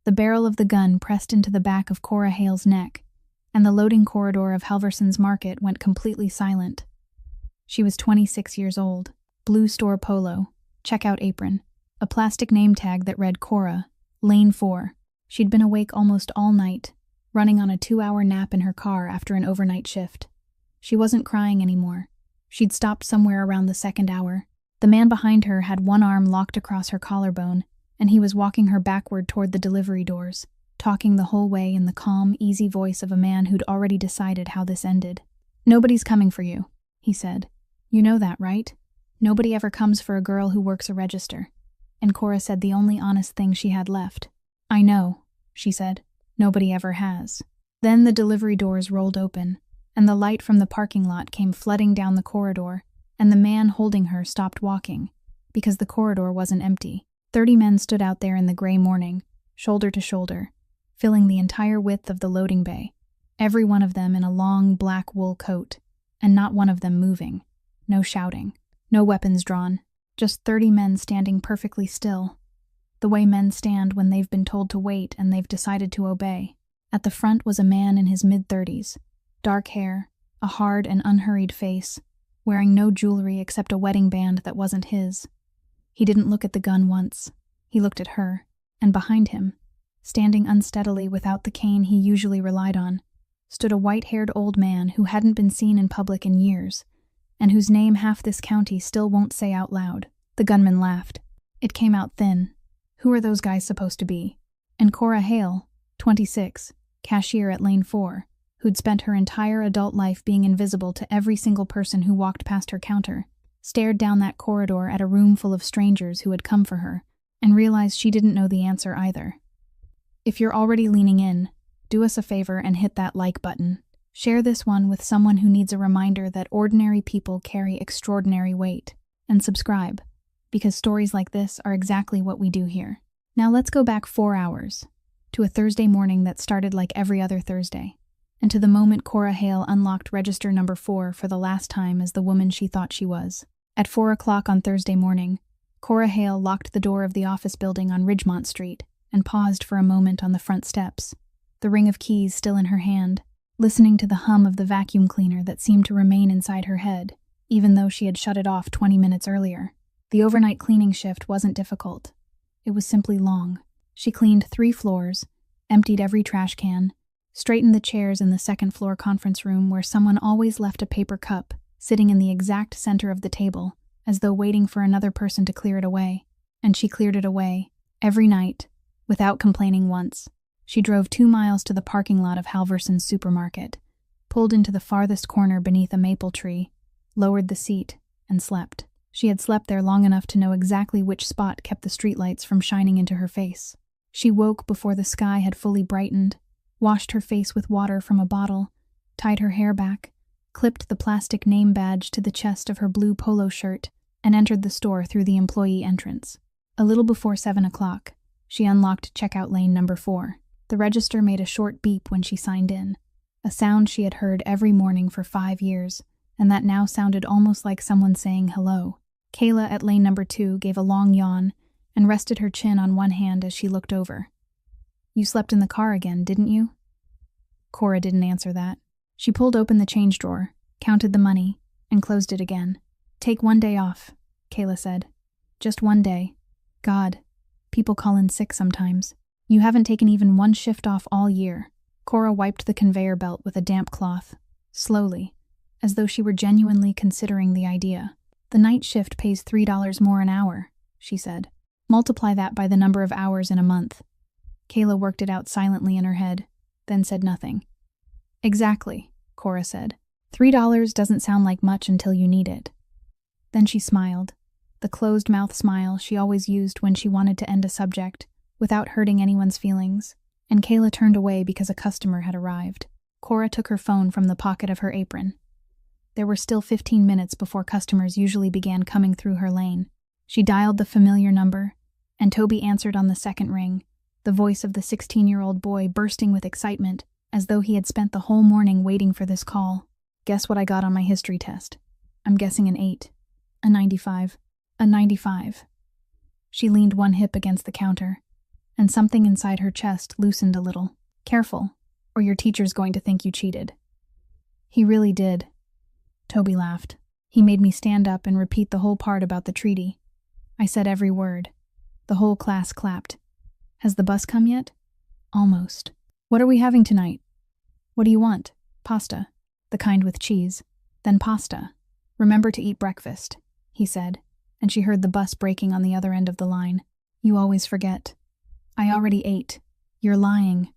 The barrel of the gun pressed into the back of Cora Hale's neck, and the loading corridor of Halverson's Market went completely silent. She was 26 years old, blue store polo, checkout apron, a plastic name tag that read Cora, Lane 4. She'd been awake almost all night, running on a 2-hour nap in her car after an overnight shift. She wasn't crying anymore. She'd stopped somewhere around the second hour. The man behind her had one arm locked across her collarbone, and he was walking her backward toward the delivery doors, talking the whole way in the calm, easy voice of a man who'd already decided how this ended. "Nobody's coming for you," he said. "You know that, right? Nobody ever comes for a girl who works a register." And Cora said the only honest thing she had left. "I know," she said. "Nobody ever has." Then the delivery doors rolled open, and the light from the parking lot came flooding down the corridor, and the man holding her stopped walking, because the corridor wasn't empty. 30 men stood out there in the gray morning, shoulder to shoulder, filling the entire width of the loading bay, every one of them in a long black wool coat, and not one of them moving. No shouting, no weapons drawn, just 30 men standing perfectly still, the way men stand when they've been told to wait and they've decided to obey. At the front was a man in his mid-30s, dark hair, a hard and unhurried face, wearing no jewelry except a wedding band that wasn't his. He didn't look at the gun once. He looked at her, and behind him, standing unsteadily without the cane he usually relied on, stood a white-haired old man who hadn't been seen in public in years, and whose name half this county still won't say out loud. The gunman laughed. It came out thin. Who are those guys supposed to be? And Cora Hale, 26, cashier at Lane 4, who'd spent her entire adult life being invisible to every single person who walked past her counter, stared down that corridor at a room full of strangers who had come for her, and realized she didn't know the answer either. If you're already leaning in, do us a favor and hit that like button. Share this one with someone who needs a reminder that ordinary people carry extraordinary weight. And subscribe, because stories like this are exactly what we do here. Now let's go back 4 hours, to a Thursday morning that started like every other Thursday, and to the moment Cora Hale unlocked register number 4 for the last time as the woman she thought she was. At 4 o'clock on Thursday morning, Cora Hale locked the door of the office building on Ridgemont Street and paused for a moment on the front steps, the ring of keys still in her hand, listening to the hum of the vacuum cleaner that seemed to remain inside her head, even though she had shut it off 20 minutes earlier. The overnight cleaning shift wasn't difficult. It was simply long. She cleaned 3 floors, emptied every trash can, straightened the chairs in the second-floor conference room where someone always left a paper cup sitting in the exact center of the table, as though waiting for another person to clear it away. And she cleared it away, every night, without complaining once. She drove 2 miles to the parking lot of Halverson's supermarket, pulled into the farthest corner beneath a maple tree, lowered the seat, and slept. She had slept there long enough to know exactly which spot kept the streetlights from shining into her face. She woke before the sky had fully brightened, washed her face with water from a bottle, tied her hair back, clipped the plastic name badge to the chest of her blue polo shirt, and entered the store through the employee entrance. A little before 7 o'clock, she unlocked checkout lane number 4. The register made a short beep when she signed in, a sound she had heard every morning for 5 years, and that now sounded almost like someone saying hello. Kayla at lane number 2 gave a long yawn and rested her chin on one hand as she looked over. "You slept in the car again, didn't you?" Cora didn't answer that. She pulled open the change drawer, counted the money, and closed it again. "Take 1 day off," Kayla said. "Just 1 day. God, people call in sick sometimes. You haven't taken even 1 shift off all year." Cora wiped the conveyor belt with a damp cloth, slowly, as though she were genuinely considering the idea. "The night shift pays $3 more an hour," she said. "Multiply that by the number of hours in a month." Kayla worked it out silently in her head, then said nothing. "Exactly," Cora said. $3 doesn't sound like much until you need it." Then she smiled, the closed-mouth smile she always used when she wanted to end a subject, without hurting anyone's feelings, and Kayla turned away because a customer had arrived. Cora took her phone from the pocket of her apron. There were still 15 minutes before customers usually began coming through her lane. She dialed the familiar number, and Toby answered on the second ring, the voice of the 16-year-old boy bursting with excitement, as though he had spent the whole morning waiting for this call. "Guess what I got on my history test? I'm guessing an 8. A 95. A 95. She leaned one hip against the counter. and something inside her chest loosened a little. "Careful, or your teacher's going to think you cheated." "He really did." Toby laughed. "He made me stand up and repeat the whole part about the treaty. I said every word." The whole class clapped. "Has the bus come yet?" "Almost." "What are we having tonight?" "What do you want?" "Pasta. The kind with cheese." "Then pasta. Remember to eat breakfast," he said, and she heard the bus braking on the other end of the line. "You always forget." "I already ate." "You're lying."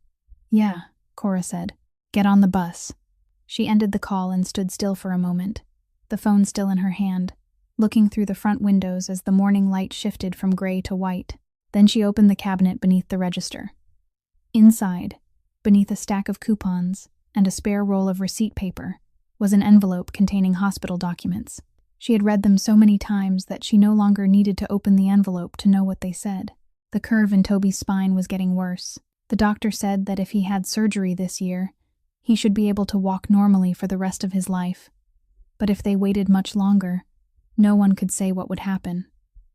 "Yeah," Cora said. "Get on the bus." She ended the call and stood still for a moment, the phone still in her hand, looking through the front windows as the morning light shifted from gray to white. Then she opened the cabinet beneath the register. Inside, beneath a stack of coupons and a spare roll of receipt paper, was an envelope containing hospital documents. She had read them so many times that she no longer needed to open the envelope to know what they said. The curve in Toby's spine was getting worse. The doctor said that if he had surgery this year, he should be able to walk normally for the rest of his life. But if they waited much longer, no one could say what would happen.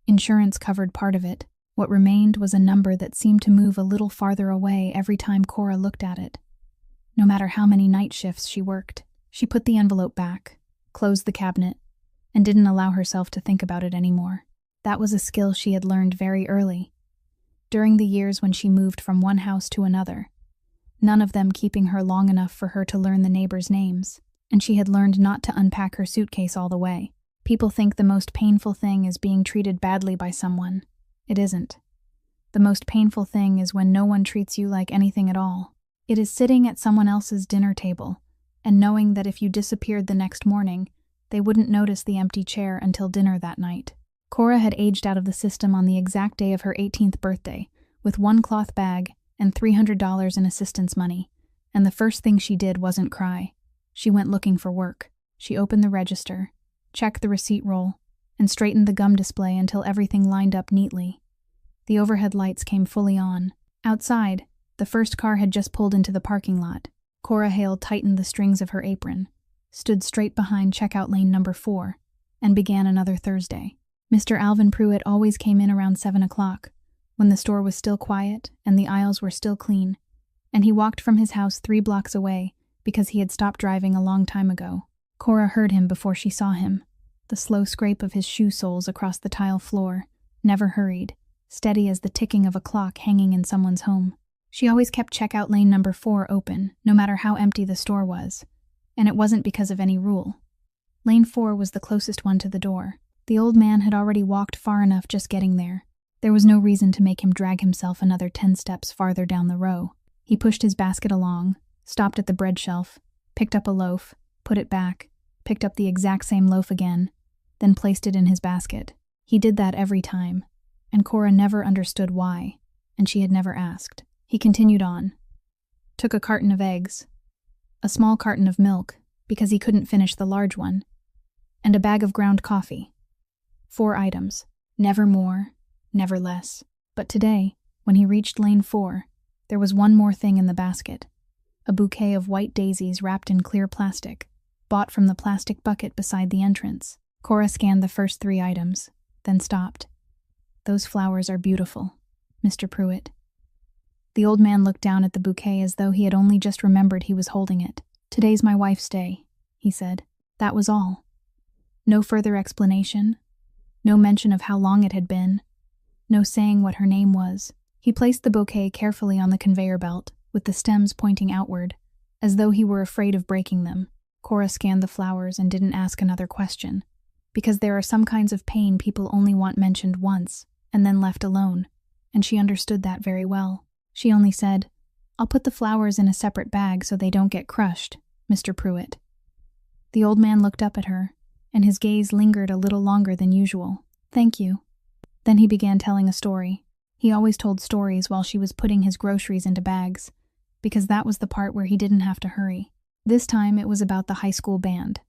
Insurance covered part of it. What remained was a number that seemed to move a little farther away every time Cora looked at it. No matter how many night shifts she worked, she put the envelope back, closed the cabinet, and didn't allow herself to think about it anymore. That was a skill she had learned very early, during the years when she moved from one house to another, none of them keeping her long enough for her to learn the neighbors' names, and she had learned not to unpack her suitcase all the way. People think the most painful thing is being treated badly by someone. It isn't. The most painful thing is when no one treats you like anything at all. It is sitting at someone else's dinner table and knowing that if you disappeared the next morning, they wouldn't notice the empty chair until dinner that night. Cora had aged out of the system on the exact day of her 18th birthday, with one cloth bag and $300 in assistance money, and the first thing she did wasn't cry. She went looking for work. She opened the register, checked the receipt roll, and straightened the gum display until everything lined up neatly. The overhead lights came fully on. Outside, the first car had just pulled into the parking lot. Cora Hale tightened the strings of her apron, stood straight behind checkout lane number 4, and began another Thursday. Mr. Alvin Pruitt always came in around 7 o'clock, when the store was still quiet and the aisles were still clean, and he walked from his house 3 blocks away because he had stopped driving a long time ago. Cora heard him before she saw him, the slow scrape of his shoe soles across the tile floor, never hurried, steady as the ticking of a clock hanging in someone's home. She always kept checkout lane number 4 open, no matter how empty the store was, and it wasn't because of any rule. Lane 4 was the closest one to the door. The old man had already walked far enough just getting there. There was no reason to make him drag himself another 10 steps farther down the row. He pushed his basket along, stopped at the bread shelf, picked up a loaf, put it back, picked up the exact same loaf again, then placed it in his basket. He did that every time, and Cora never understood why, and she had never asked. He continued on. Took a carton of eggs, a small carton of milk, because he couldn't finish the large one, and a bag of ground coffee. 4 items. Never more, never less. But today, when he reached lane 4, there was one more thing in the basket. A bouquet of white daisies wrapped in clear plastic, bought from the plastic bucket beside the entrance. Cora scanned the first 3 items, then stopped. "Those flowers are beautiful, Mr. Pruitt." The old man looked down at the bouquet as though he had only just remembered he was holding it. "Today's my wife's day," he said. That was all. No further explanation, no mention of how long it had been, no saying what her name was. He placed the bouquet carefully on the conveyor belt, with the stems pointing outward, as though he were afraid of breaking them. Cora scanned the flowers and didn't ask another question, because there are some kinds of pain people only want mentioned once, and then left alone, and she understood that very well. She only said, "I'll put the flowers in a separate bag so they don't get crushed, Mr. Pruitt." The old man looked up at her, and his gaze lingered a little longer than usual. "Thank you." Then he began telling a story. He always told stories while she was putting his groceries into bags, because that was the part where he didn't have to hurry. This time it was about the high school band.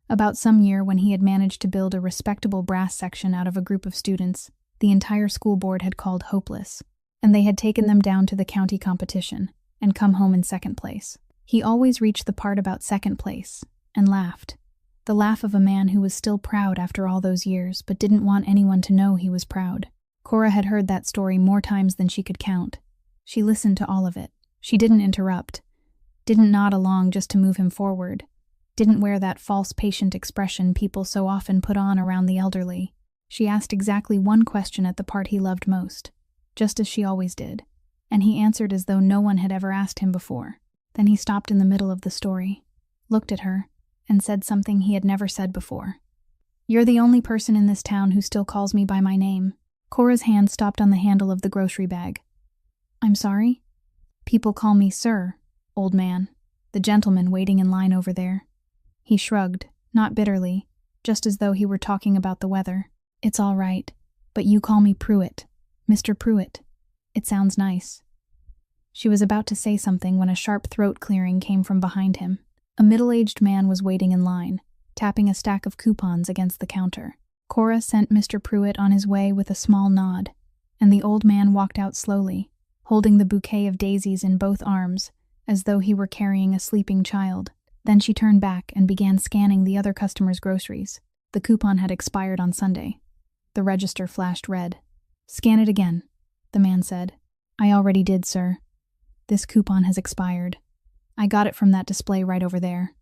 About some year when he had managed to build a respectable brass section out of a group of students the entire school board had called hopeless, and they had taken them down to the county competition and come home in 2nd place. He always reached the part about 2nd place and laughed. The laugh of a man who was still proud after all those years but didn't want anyone to know he was proud. Cora had heard that story more times than she could count. She listened to all of it. She didn't interrupt, didn't nod along just to move him forward, didn't wear that false patient expression people so often put on around the elderly. She asked exactly one question at the part he loved most, just as she always did, and he answered as though no one had ever asked him before. Then he stopped in the middle of the story, looked at her, and said something he had never said before. "You're the only person in this town who still calls me by my name." Cora's hand stopped on the handle of the grocery bag. "I'm sorry?" "People call me Sir, old man, the gentleman waiting in line over there." He shrugged, not bitterly, just as though he were talking about the weather. "It's all right, but you call me Pruitt, Mr. Pruitt. It sounds nice." She was about to say something when a sharp throat clearing came from behind him. A middle-aged man was waiting in line, tapping a stack of coupons against the counter. Cora sent Mr. Pruitt on his way with a small nod, and the old man walked out slowly, holding the bouquet of daisies in both arms, as though he were carrying a sleeping child. Then she turned back and began scanning the other customers' groceries. The coupon had expired on Sunday. The register flashed red. "Scan it again," the man said. "I already did, sir. This coupon has expired. I got it from that display right over there."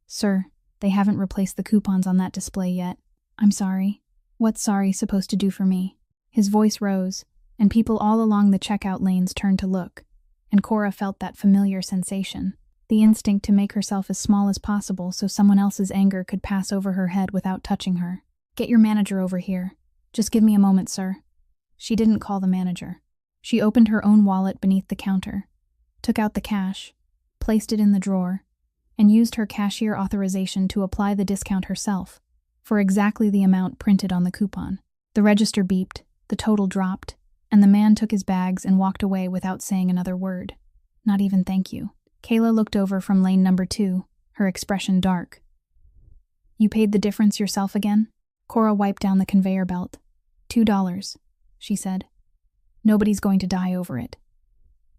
"Sir, they haven't replaced the coupons on that display yet." "I'm sorry." "What's sorry supposed to do for me?" His voice rose, and people all along the checkout lanes turned to look, and Cora felt that familiar sensation, the instinct to make herself as small as possible so someone else's anger could pass over her head without touching her. "Get your manager over here. Just give me a moment, sir." She didn't call the manager. She opened her own wallet beneath the counter, took out the cash, placed it in the drawer, and used her cashier authorization to apply the discount herself, for exactly the amount printed on the coupon. The register beeped, the total dropped, and the man took his bags and walked away without saying another word. Not even thank you. Kayla looked over from lane number 2, her expression dark. "You paid the difference yourself again?" Cora wiped down the conveyor belt. $2, she said. "Nobody's going to die over it."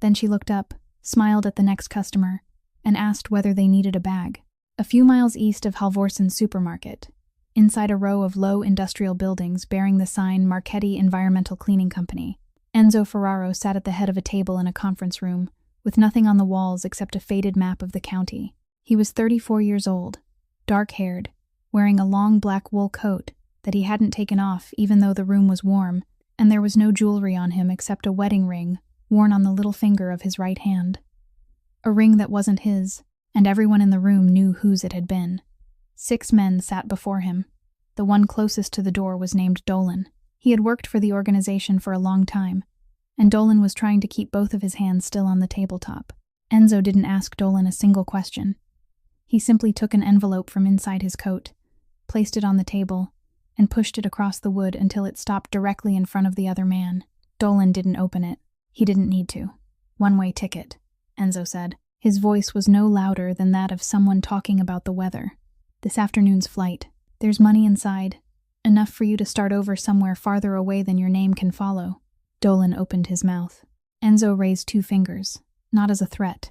Then she looked up, smiled at the next customer, and asked whether they needed a bag. A few miles east of Halvorsen's supermarket, inside a row of low industrial buildings bearing the sign Marchetti Environmental Cleaning Company, Enzo Ferraro sat at the head of a table in a conference room, with nothing on the walls except a faded map of the county. He was 34 years old, dark-haired, wearing a long black wool coat that he hadn't taken off even though the room was warm, and there was no jewelry on him except a wedding ring worn on the little finger of his right hand. A ring that wasn't his, and everyone in the room knew whose it had been. 6 men sat before him. The one closest to the door was named Dolan. He had worked for the organization for a long time, and Dolan was trying to keep both of his hands still on the tabletop. Enzo didn't ask Dolan a single question. He simply took an envelope from inside his coat, placed it on the table, and pushed it across the wood until it stopped directly in front of the other man. Dolan didn't open it. He didn't need to. "One-way ticket," Enzo said. His voice was no louder than that of someone talking about the weather. "This afternoon's flight. There's money inside, enough for you to start over somewhere farther away than your name can follow." Dolan opened his mouth. Enzo raised 2 fingers, not as a threat,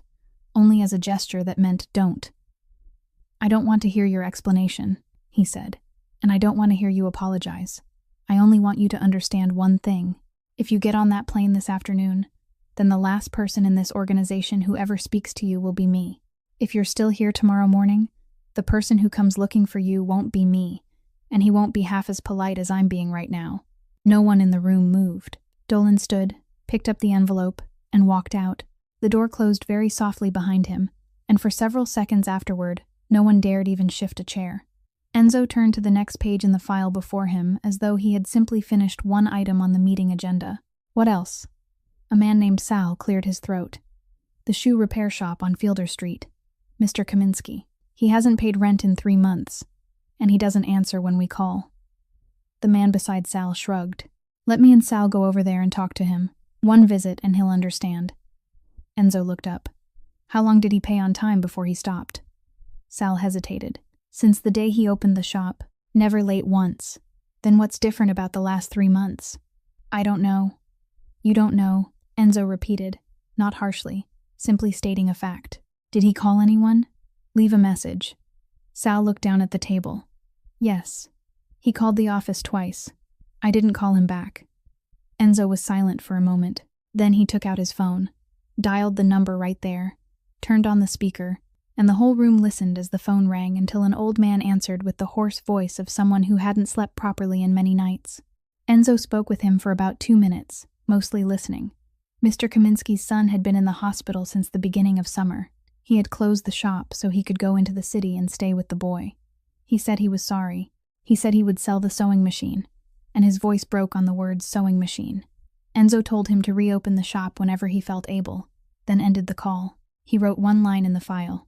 only as a gesture that meant don't. "I don't want to hear your explanation," he said, "and I don't want to hear you apologize. I only want you to understand one thing. If you get on that plane this afternoon, then the last person in this organization who ever speaks to you will be me. If you're still here tomorrow morning, the person who comes looking for you won't be me, and he won't be half as polite as I'm being right now." No one in the room moved. Dolan stood, picked up the envelope, and walked out. The door closed very softly behind him, and for several seconds afterward, no one dared even shift a chair. Enzo turned to the next page in the file before him as though he had simply finished one item on the meeting agenda. "What else?" A man named Sal cleared his throat. "The shoe repair shop on Fielder Street. Mr. Kaminsky. He hasn't paid rent in 3 months, and he doesn't answer when we call." The man beside Sal shrugged. "Let me and Sal go over there and talk to him. One visit and he'll understand." Enzo looked up. "How long did he pay on time before he stopped?" Sal hesitated. "Since the day he opened the shop. Never late once." "Then what's different about the last 3 months?" "I don't know." "You don't know," Enzo repeated, not harshly, simply stating a fact. "Did he call anyone?" "Leave a message." Sal looked down at the table. "Yes. He called the office twice. I didn't call him back." Enzo was silent for a moment. Then he took out his phone, dialed the number right there, turned on the speaker, and the whole room listened as the phone rang until an old man answered with the hoarse voice of someone who hadn't slept properly in many nights. Enzo spoke with him for about 2 minutes, mostly listening. Mr. Kaminsky's son had been in the hospital since the beginning of summer. He had closed the shop so he could go into the city and stay with the boy. He said he was sorry. He said he would sell the sewing machine, and his voice broke on the words sewing machine. Enzo told him to reopen the shop whenever he felt able, then ended the call. He wrote one line in the file.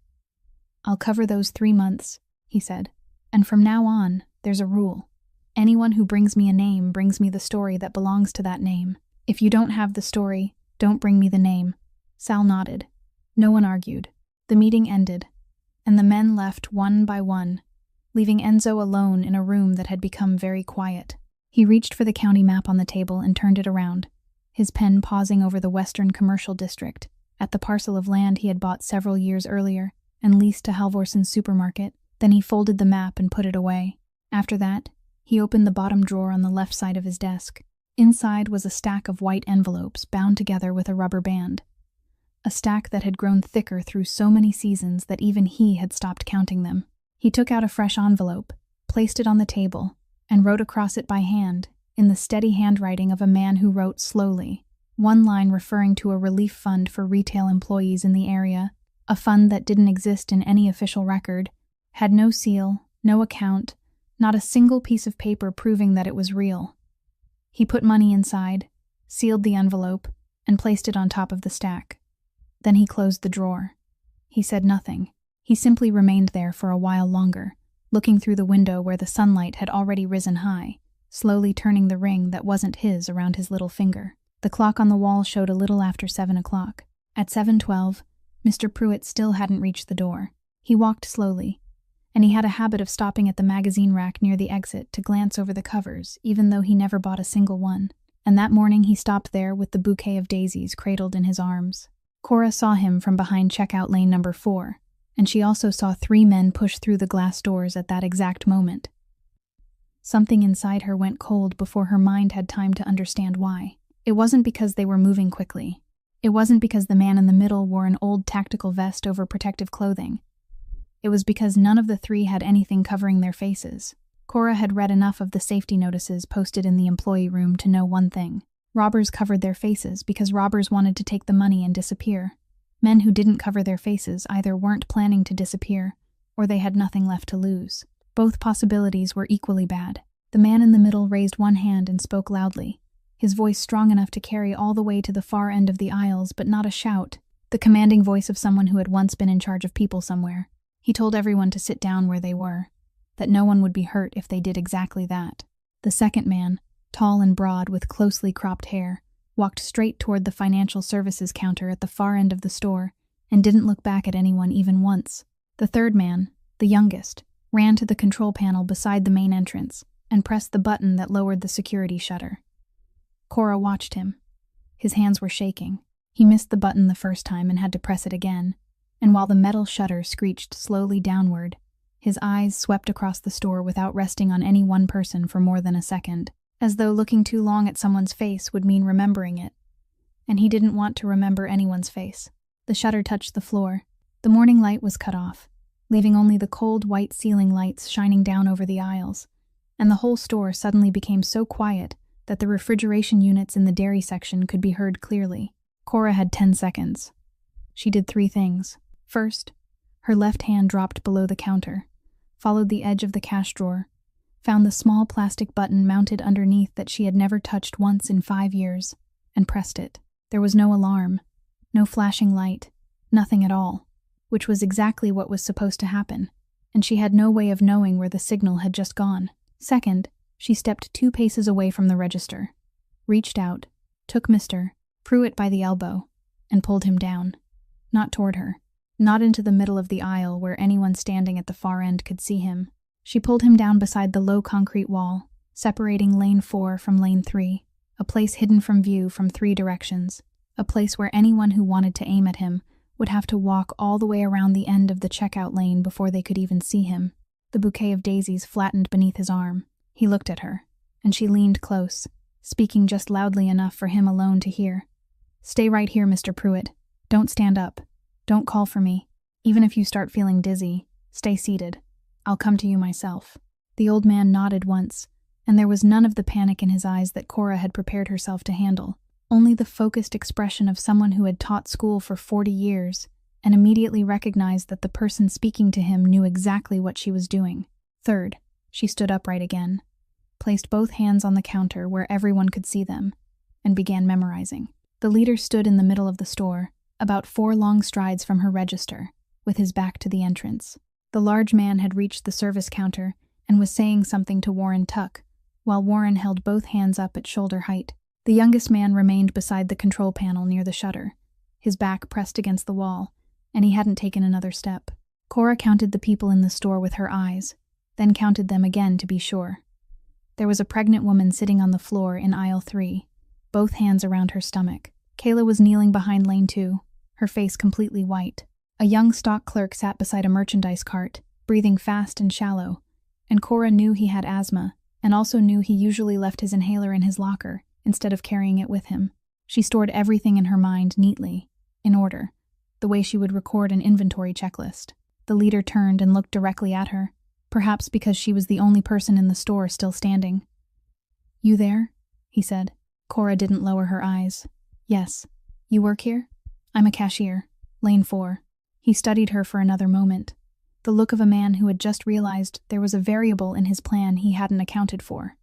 "I'll cover those 3 months," he said, "and from now on, there's a rule. Anyone who brings me a name brings me the story that belongs to that name. If you don't have the story, don't bring me the name." Sal nodded. No one argued. The meeting ended, and the men left one by one, leaving Enzo alone in a room that had become very quiet. He reached for the county map on the table and turned it around, his pen pausing over the Western Commercial District, at the parcel of land he had bought several years earlier and leased to Halvorson's supermarket. Then he folded the map and put it away. After that, he opened the bottom drawer on the left side of his desk. Inside was a stack of white envelopes bound together with a rubber band. A stack that had grown thicker through so many seasons that even he had stopped counting them. He took out a fresh envelope, placed it on the table, and wrote across it by hand, in the steady handwriting of a man who wrote slowly, one line referring to a relief fund for retail employees in the area, a fund that didn't exist in any official record, had no seal, no account, not a single piece of paper proving that it was real. He put money inside, sealed the envelope, and placed it on top of the stack. Then he closed the drawer. He said nothing. He simply remained there for a while longer, looking through the window where the sunlight had already risen high, slowly turning the ring that wasn't his around his little finger. The clock on the wall showed a little after 7 o'clock. At 7:12, Mr. Pruitt still hadn't reached the door. He walked slowly, and he had a habit of stopping at the magazine rack near the exit to glance over the covers, even though he never bought a single one. And that morning he stopped there with the bouquet of daisies cradled in his arms. Cora saw him from behind checkout lane number 4, and she also saw 3 men push through the glass doors at that exact moment. Something inside her went cold before her mind had time to understand why. It wasn't because they were moving quickly. It wasn't because the man in the middle wore an old tactical vest over protective clothing. It was because none of the 3 had anything covering their faces. Cora had read enough of the safety notices posted in the employee room to know one thing. Robbers covered their faces because robbers wanted to take the money and disappear. Men who didn't cover their faces either weren't planning to disappear, or they had nothing left to lose. Both possibilities were equally bad. The man in the middle raised one hand and spoke loudly, his voice strong enough to carry all the way to the far end of the aisles, but not a shout, the commanding voice of someone who had once been in charge of people somewhere. He told everyone to sit down where they were, that no one would be hurt if they did exactly that. The second man, tall and broad with closely cropped hair, walked straight toward the financial services counter at the far end of the store and didn't look back at anyone even once. The third man, the youngest, ran to the control panel beside the main entrance and pressed the button that lowered the security shutter. Cora watched him. His hands were shaking. He missed the button the first time and had to press it again, and while the metal shutter screeched slowly downward, his eyes swept across the store without resting on any one person for more than a second, as though looking too long at someone's face would mean remembering it. And he didn't want to remember anyone's face. The shutter touched the floor. The morning light was cut off, leaving only the cold white ceiling lights shining down over the aisles, and the whole store suddenly became so quiet that the refrigeration units in the dairy section could be heard clearly. Cora had 10 seconds. She did 3 things. First, her left hand dropped below the counter, followed the edge of the cash drawer, found the small plastic button mounted underneath that she had never touched once in 5 years, and pressed it. There was no alarm, no flashing light, nothing at all, which was exactly what was supposed to happen, and she had no way of knowing where the signal had just gone. Second, she stepped 2 paces away from the register, reached out, took Mr. Pruitt by the elbow, and pulled him down. Not toward her, not into the middle of the aisle where anyone standing at the far end could see him. She pulled him down beside the low concrete wall, separating lane 4 from lane 3, a place hidden from view from 3 directions, a place where anyone who wanted to aim at him would have to walk all the way around the end of the checkout lane before they could even see him. The bouquet of daisies flattened beneath his arm. He looked at her, and she leaned close, speaking just loudly enough for him alone to hear. "Stay right here, Mr. Pruitt. Don't stand up. Don't call for me. Even if you start feeling dizzy, stay seated. I'll come to you myself." The old man nodded once, and there was none of the panic in his eyes that Cora had prepared herself to handle, only the focused expression of someone who had taught school for 40 years and immediately recognized that the person speaking to him knew exactly what she was doing. Third, she stood upright again, placed both hands on the counter where everyone could see them, and began memorizing. The leader stood in the middle of the store, about 4 long strides from her register, with his back to the entrance. The large man had reached the service counter and was saying something to Warren Tuck, while Warren held both hands up at shoulder height. The youngest man remained beside the control panel near the shutter, his back pressed against the wall, and he hadn't taken another step. Cora counted the people in the store with her eyes, then counted them again to be sure. There was a pregnant woman sitting on the floor in aisle 3, both hands around her stomach. Kayla was kneeling behind lane 2, her face completely white. A young stock clerk sat beside a merchandise cart, breathing fast and shallow, and Cora knew he had asthma, and also knew he usually left his inhaler in his locker instead of carrying it with him. She stored everything in her mind neatly, in order, the way she would record an inventory checklist. The leader turned and looked directly at her, perhaps because she was the only person in the store still standing. "You there?" he said. Cora didn't lower her eyes. "Yes. You work here?" "I'm a cashier. Lane 4. He studied her for another moment, the look of a man who had just realized there was a variable in his plan he hadn't accounted for.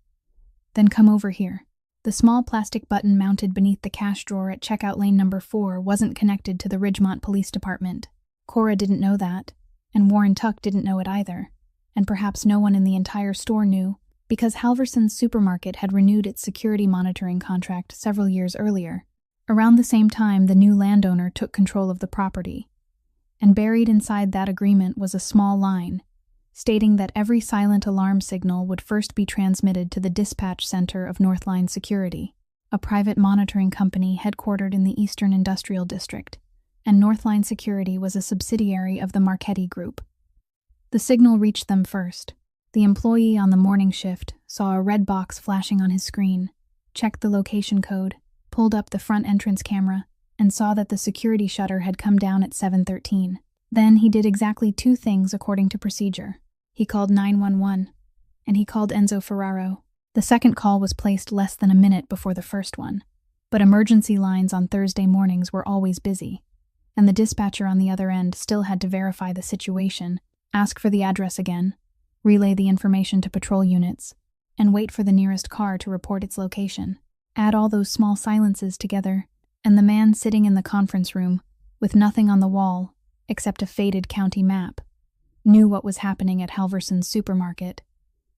"Then come over here." The small plastic button mounted beneath the cash drawer at checkout lane number 4 wasn't connected to the Ridgemont Police Department. Cora didn't know that, and Warren Tuck didn't know it either, and perhaps no one in the entire store knew, because Halverson's supermarket had renewed its security monitoring contract several years earlier. Around the same time, the new landowner took control of the property, and buried inside that agreement was a small line, stating that every silent alarm signal would first be transmitted to the dispatch center of Northline Security, a private monitoring company headquartered in the Eastern Industrial District, and Northline Security was a subsidiary of the Marchetti Group. The signal reached them first. The employee on the morning shift saw a red box flashing on his screen, checked the location code, pulled up the front entrance camera, and saw that the security shutter had come down at 7:13. Then he did exactly 2 things according to procedure. He called 911, and he called Enzo Ferraro. The second call was placed less than a minute before the first one, but emergency lines on Thursday mornings were always busy, and the dispatcher on the other end still had to verify the situation, ask for the address again, relay the information to patrol units, and wait for the nearest car to report its location. Add all those small silences together, and the man sitting in the conference room, with nothing on the wall except a faded county map, knew what was happening at Halverson's supermarket,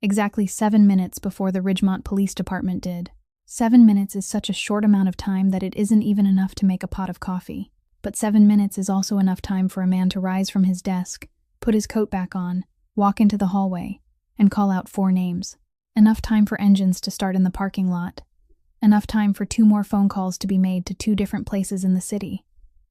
exactly 7 minutes before the Ridgemont Police Department did. 7 minutes is such a short amount of time that it isn't even enough to make a pot of coffee. But 7 minutes is also enough time for a man to rise from his desk, put his coat back on, walk into the hallway, and call out 4 names. Enough time for engines to start in the parking lot. Enough time for 2 more phone calls to be made to 2 different places in the city.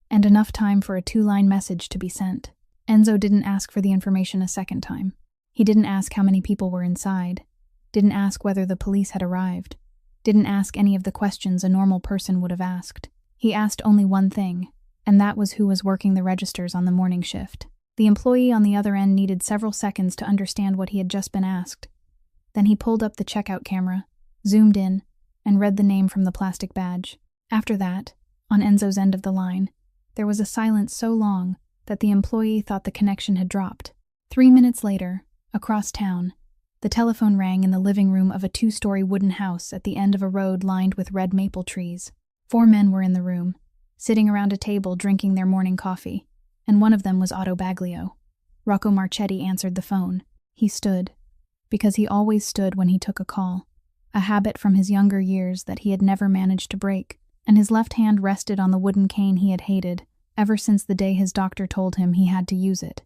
And enough time for a 2-line message to be sent. Enzo didn't ask for the information a second time. He didn't ask how many people were inside. Didn't ask whether the police had arrived. Didn't ask any of the questions a normal person would have asked. He asked only one thing, and that was who was working the registers on the morning shift. The employee on the other end needed several seconds to understand what he had just been asked. Then he pulled up the checkout camera, zoomed in, and read the name from the plastic badge. After that, on Enzo's end of the line, there was a silence so long that the employee thought the connection had dropped. 3 minutes later, across town, the telephone rang in the living room of a 2-story wooden house at the end of a road lined with red maple trees. 4 men were in the room, sitting around a table drinking their morning coffee, and one of them was Otto Baglio. Rocco Marchetti answered the phone. He stood, because he always stood when he took a call, a habit from his younger years that he had never managed to break, and his left hand rested on the wooden cane he had hated ever since the day his doctor told him he had to use it.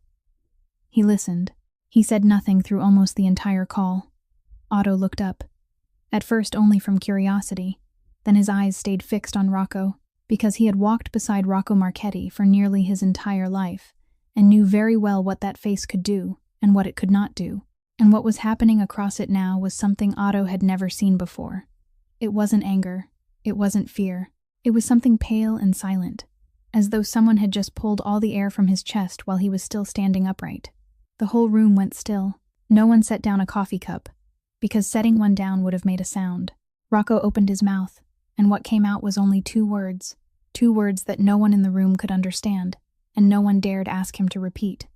He listened. He said nothing through almost the entire call. Otto looked up, at first only from curiosity, then his eyes stayed fixed on Rocco, because he had walked beside Rocco Marchetti for nearly his entire life, and knew very well what that face could do and what it could not do, and what was happening across it now was something Otto had never seen before. It wasn't anger. It wasn't fear. It was something pale and silent, as though someone had just pulled all the air from his chest while he was still standing upright. The whole room went still. No one set down a coffee cup, because setting one down would have made a sound. Rocco opened his mouth, and what came out was only two words that no one in the room could understand, and no one dared ask him to repeat.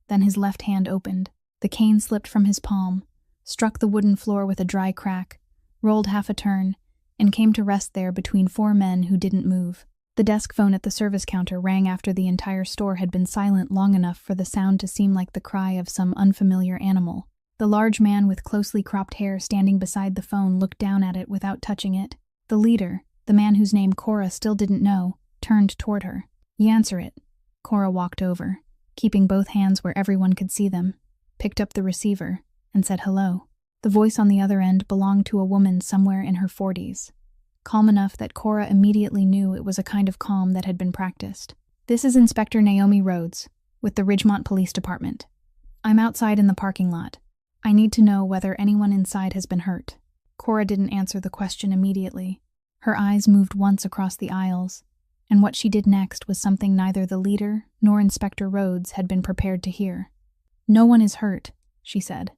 Then his left hand opened. The cane slipped from his palm, struck the wooden floor with a dry crack, rolled half a turn, and came to rest there between four men who didn't move. The desk phone at the service counter rang after the entire store had been silent long enough for the sound to seem like the cry of some unfamiliar animal. The large man with closely cropped hair standing beside the phone looked down at it without touching it. The leader, the man whose name Cora still didn't know, turned toward her. "You answer it." Cora walked over, keeping both hands where everyone could see them, picked up the receiver, and said hello. The voice on the other end belonged to a woman somewhere in her 40s. Calm enough that Cora immediately knew it was a kind of calm that had been practiced. "This is Inspector Naomi Rhodes, with the Ridgemont Police Department. I'm outside in the parking lot. I need to know whether anyone inside has been hurt." Cora didn't answer the question immediately. Her eyes moved once across the aisles, and what she did next was something neither the leader nor Inspector Rhodes had been prepared to hear. "No one is hurt," she said.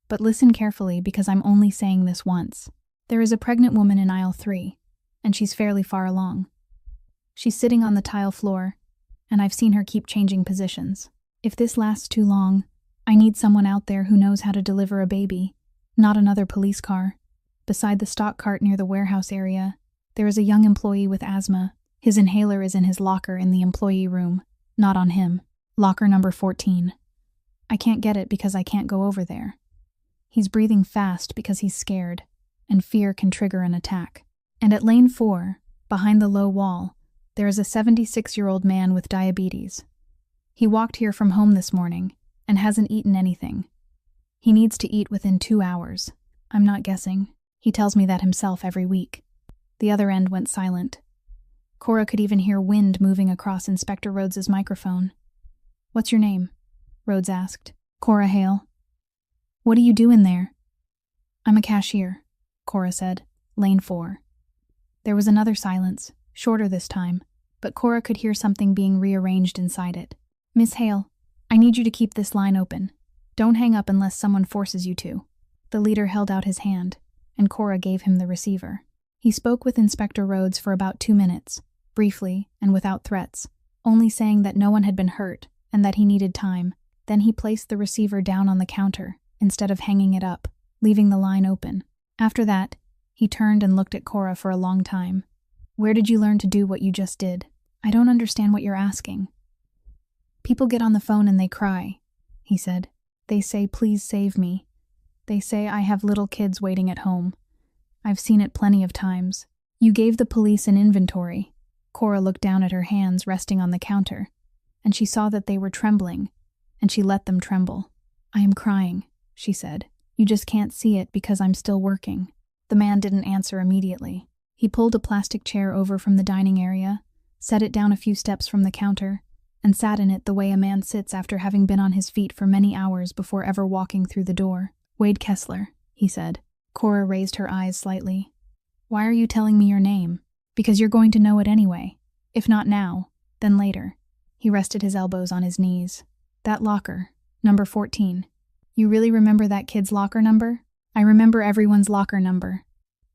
"But listen carefully, because I'm only saying this once. There is a pregnant woman in aisle 3, and she's fairly far along. She's sitting on the tile floor, and I've seen her keep changing positions. If this lasts too long, I need someone out there who knows how to deliver a baby, not another police car. Beside the stock cart near the warehouse area, there is a young employee with asthma. His inhaler is in his locker in the employee room, not on him. Locker number 14. I can't get it because I can't go over there. He's breathing fast because he's scared, and fear can trigger an attack. And at lane 4, behind the low wall, there is a 76-year-old man with diabetes. He walked here from home this morning and hasn't eaten anything. He needs to eat within 2 hours. I'm not guessing. He tells me that himself every week." The other end went silent. Cora could even hear wind moving across Inspector Rhodes's microphone. "What's your name?" Rhodes asked. "Cora Hale." "What do you do in there?" "I'm a cashier," Cora said. Lane 4. There was another silence, shorter this time, but Cora could hear something being rearranged inside it. "Miss Hale, I need you to keep this line open. Don't hang up unless someone forces you to." The leader held out his hand, and Cora gave him the receiver. He spoke with Inspector Rhodes for about 2 minutes, briefly and without threats, only saying that no one had been hurt and that he needed time. Then he placed the receiver down on the counter instead of hanging it up, leaving the line open. After that, he turned and looked at Cora for a long time. "Where did you learn to do what you just did?" "I don't understand what you're asking." "People get on the phone and they cry," he said. "They say, 'Please save me.' They say, 'I have little kids waiting at home.' I've seen it plenty of times. You gave the police an inventory." Cora looked down at her hands resting on the counter, and she saw that they were trembling, and she let them tremble. "I am crying," she said. "You just can't see it because I'm still working." The man didn't answer immediately. He pulled a plastic chair over from the dining area, set it down a few steps from the counter, and sat in it the way a man sits after having been on his feet for many hours before ever walking through the door. "Wade Kessler," he said. Cora raised her eyes slightly. "Why are you telling me your name?" "Because you're going to know it anyway. If not now, then later." He rested his elbows on his knees. "That locker, number 14. You really remember that kid's locker number?" "I remember everyone's locker number."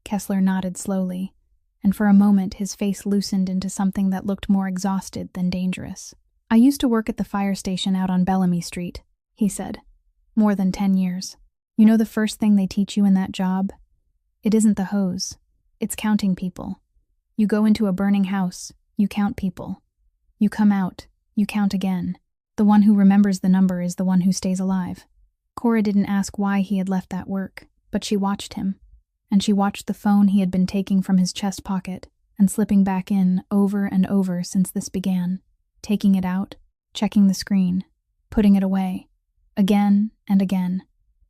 Kessler nodded slowly, and for a moment his face loosened into something that looked more exhausted than dangerous. "I used to work at the fire station out on Bellamy Street," he said. "More than 10 years. You know the first thing they teach you in that job? It isn't the hose. It's counting people. You go into a burning house, you count people. You come out, you count again. The one who remembers the number is the one who stays alive." Cora didn't ask why he had left that work, but she watched him, and she watched the phone he had been taking from his chest pocket and slipping back in over and over since this began, taking it out, checking the screen, putting it away, again and again,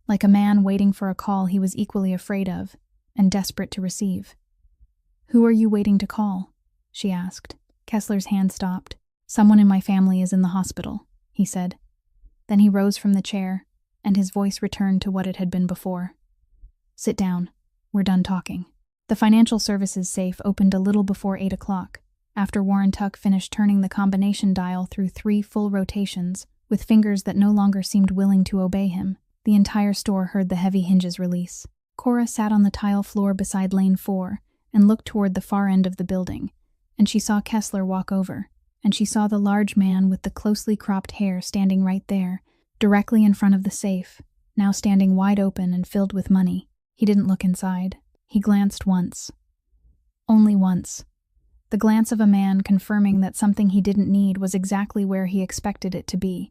like a man waiting for a call he was equally afraid of and desperate to receive. "Who are you waiting to call?" she asked. Kessler's hand stopped. "Someone in my family is in the hospital," he said. Then he rose from the chair, and his voice returned to what it had been before. "Sit down. We're done talking." The financial services safe opened a little before 8 o'clock, after Warren Tuck finished turning the combination dial through 3 full rotations, with fingers that no longer seemed willing to obey him. The entire store heard the heavy hinges release. Cora sat on the tile floor beside lane 4 and looked toward the far end of the building, and she saw Kessler walk over, and she saw the large man with the closely cropped hair standing right there, directly in front of the safe, now standing wide open and filled with money. He didn't look inside. He glanced once. Only once. The glance of a man confirming that something he didn't need was exactly where he expected it to be.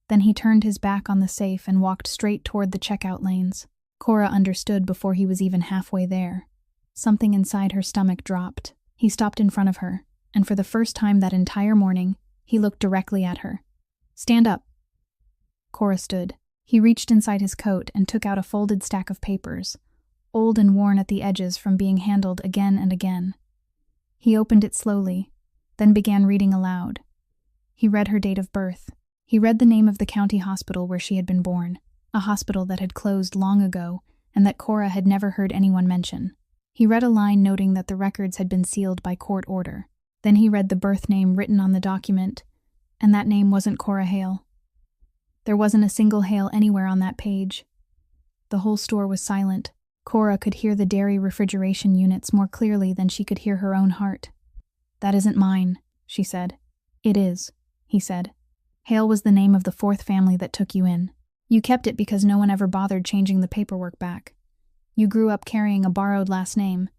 Then he turned his back on the safe and walked straight toward the checkout lanes. Cora understood before he was even halfway there. Something inside her stomach dropped. He stopped in front of her, and for the first time that entire morning, he looked directly at her. "Stand up." Cora stood. He reached inside his coat and took out a folded stack of papers, old and worn at the edges from being handled again and again. He opened it slowly, then began reading aloud. He read her date of birth. He read the name of the county hospital where she had been born, a hospital that had closed long ago and that Cora had never heard anyone mention. He read a line noting that the records had been sealed by court order. Then he read the birth name written on the document, and that name wasn't Cora Hale. There wasn't a single Hale anywhere on that page. The whole store was silent. Cora could hear the dairy refrigeration units more clearly than she could hear her own heart. "That isn't mine," she said. "It is," he said. "Hale was the name of the 4th family that took you in. You kept it because no one ever bothered changing the paperwork back. You grew up carrying a borrowed last name,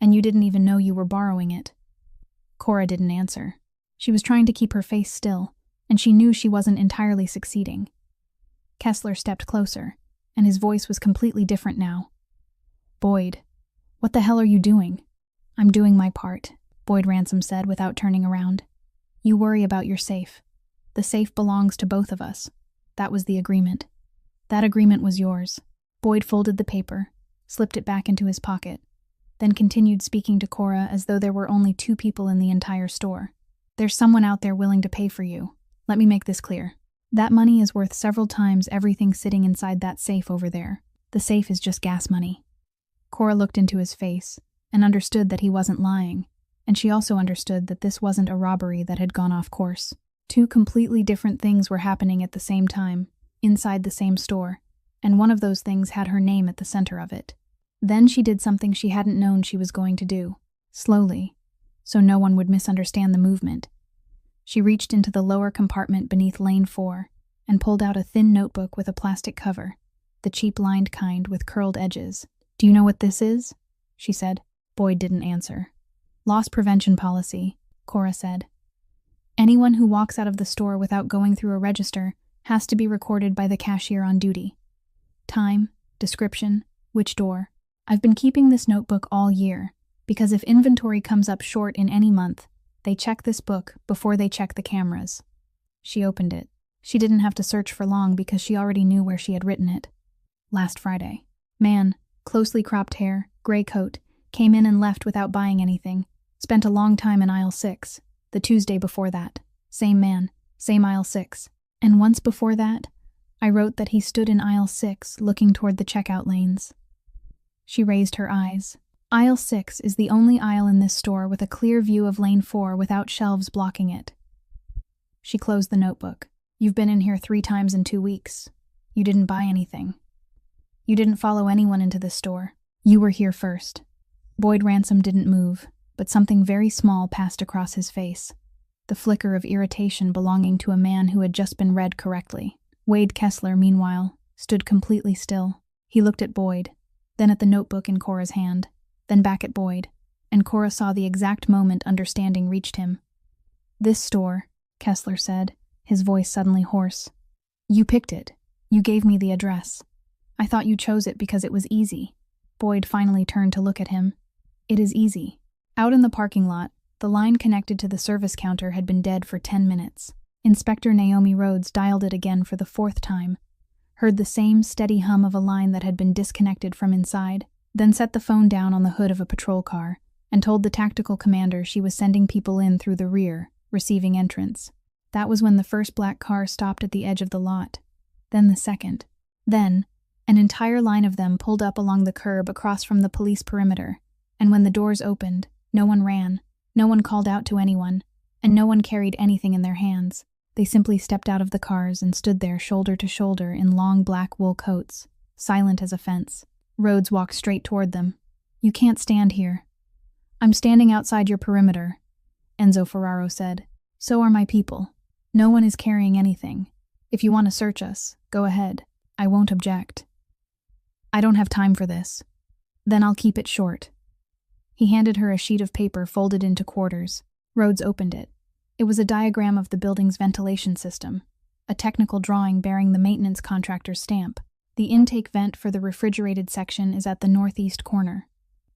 and you didn't even know you were borrowing it." Cora didn't answer. She was trying to keep her face still, and she knew she wasn't entirely succeeding. Kessler stepped closer, and his voice was completely different now. "Boyd, what the hell are you doing?" "I'm doing my part," Boyd Ransom said without turning around. "You worry about your safe. The safe belongs to both of us. That was the agreement. That agreement was yours." Boyd folded the paper, slipped it back into his pocket, then continued speaking to Cora as though there were only 2 people in the entire store. "There's someone out there willing to pay for you. Let me make this clear. That money is worth several times everything sitting inside that safe over there. The safe is just gas money." Cora looked into his face and understood that he wasn't lying, and she also understood that this wasn't a robbery that had gone off course. 2 completely different things were happening at the same time, inside the same store, and one of those things had her name at the center of it. Then she did something she hadn't known she was going to do, slowly, so no one would misunderstand the movement. She reached into the lower compartment beneath lane 4 and pulled out a thin notebook with a plastic cover, the cheap lined kind with curled edges. "Do you know what this is?" she said. Boyd didn't answer. "Loss prevention policy," Cora said. "Anyone who walks out of the store without going through a register has to be recorded by the cashier on duty. Time, description, which door. I've been keeping this notebook all year, because if inventory comes up short in any month, they check this book before they check the cameras." She opened it. She didn't have to search for long because she already knew where she had written it. "Last Friday. Man, closely cropped hair, gray coat, came in and left without buying anything. Spent a long time in aisle 6. The Tuesday before that. Same man, same aisle 6. And once before that, I wrote that he stood in aisle 6 looking toward the checkout lanes." She raised her eyes. Aisle 6 is the only aisle in this store with a clear view of lane 4 without shelves blocking it. She closed the notebook. "You've been in here 3 times in 2 weeks. You didn't buy anything. You didn't follow anyone into this store. You were here first." Boyd Ransom didn't move, but something very small passed across his face. The flicker of irritation belonging to a man who had just been read correctly. Wade Kessler, meanwhile, stood completely still. He looked at Boyd, then at the notebook in Cora's hand, then back at Boyd, and Cora saw the exact moment understanding reached him. "This store," Kessler said, his voice suddenly hoarse. "You picked it. You gave me the address. I thought you chose it because it was easy." Boyd finally turned to look at him. "It is easy." Out in the parking lot, the line connected to the service counter had been dead for 10 minutes. Inspector Naomi Rhodes dialed it again for the 4th time, heard the same steady hum of a line that had been disconnected from inside, then set the phone down on the hood of a patrol car, and told the tactical commander she was sending people in through the rear, receiving entrance. That was when the first black car stopped at the edge of the lot, then the second. Then, an entire line of them pulled up along the curb across from the police perimeter, And when the doors opened, no one ran, no one called out to anyone, and no one carried anything in their hands. They simply stepped out of the cars and stood there shoulder to shoulder in long black wool coats, silent as a fence. Rhodes walked straight toward them. "You can't stand here." "I'm standing outside your perimeter," Enzo Ferraro said. "So are my people. No one is carrying anything. If you want to search us, go ahead. I won't object." "I don't have time for this." "Then I'll keep it short." He handed her a sheet of paper folded into quarters. Rhodes opened it. It was a diagram of the building's ventilation system, a technical drawing bearing the maintenance contractor's stamp. The intake vent for the refrigerated section is at the northeast corner.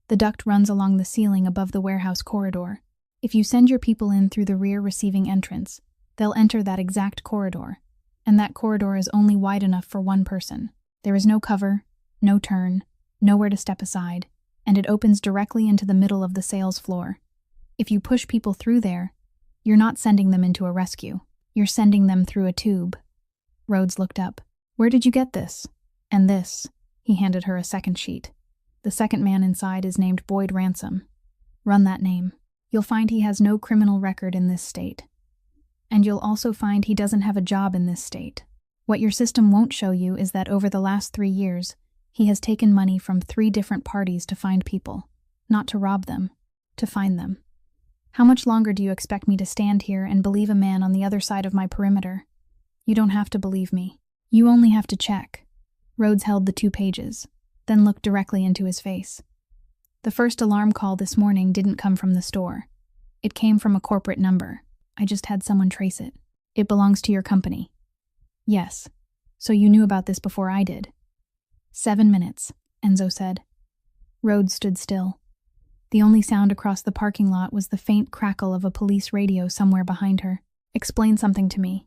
The duct runs along the ceiling above the warehouse corridor. If you send your people in through the rear receiving entrance, they'll enter that exact corridor, and that corridor is only wide enough for one person. There is no cover, no turn, nowhere to step aside, and it opens directly into the middle of the sales floor. If you push people through there, you're not sending them into a rescue. You're sending them through a tube. Rhodes looked up. "Where did you get this?" "And this." He handed her a second sheet. "The second man inside is named Boyd Ransom. Run that name. You'll find he has no criminal record in this state. And you'll also find he doesn't have a job in this state. What your system won't show you is that over the last 3 years, he has taken money from 3 different parties to find people. Not to rob them, to find them. How much longer do you expect me to stand here and believe a man on the other side of my perimeter? You don't have to believe me. You only have to check." Rhodes held the 2 pages, then looked directly into his face. "The first alarm call this morning didn't come from the store. It came from a corporate number. I just had someone trace it. It belongs to your company." "Yes. So you knew about this before I did." 7 minutes, Enzo said. Rhodes stood still. The only sound across the parking lot was the faint crackle of a police radio somewhere behind her. "Explain something to me,"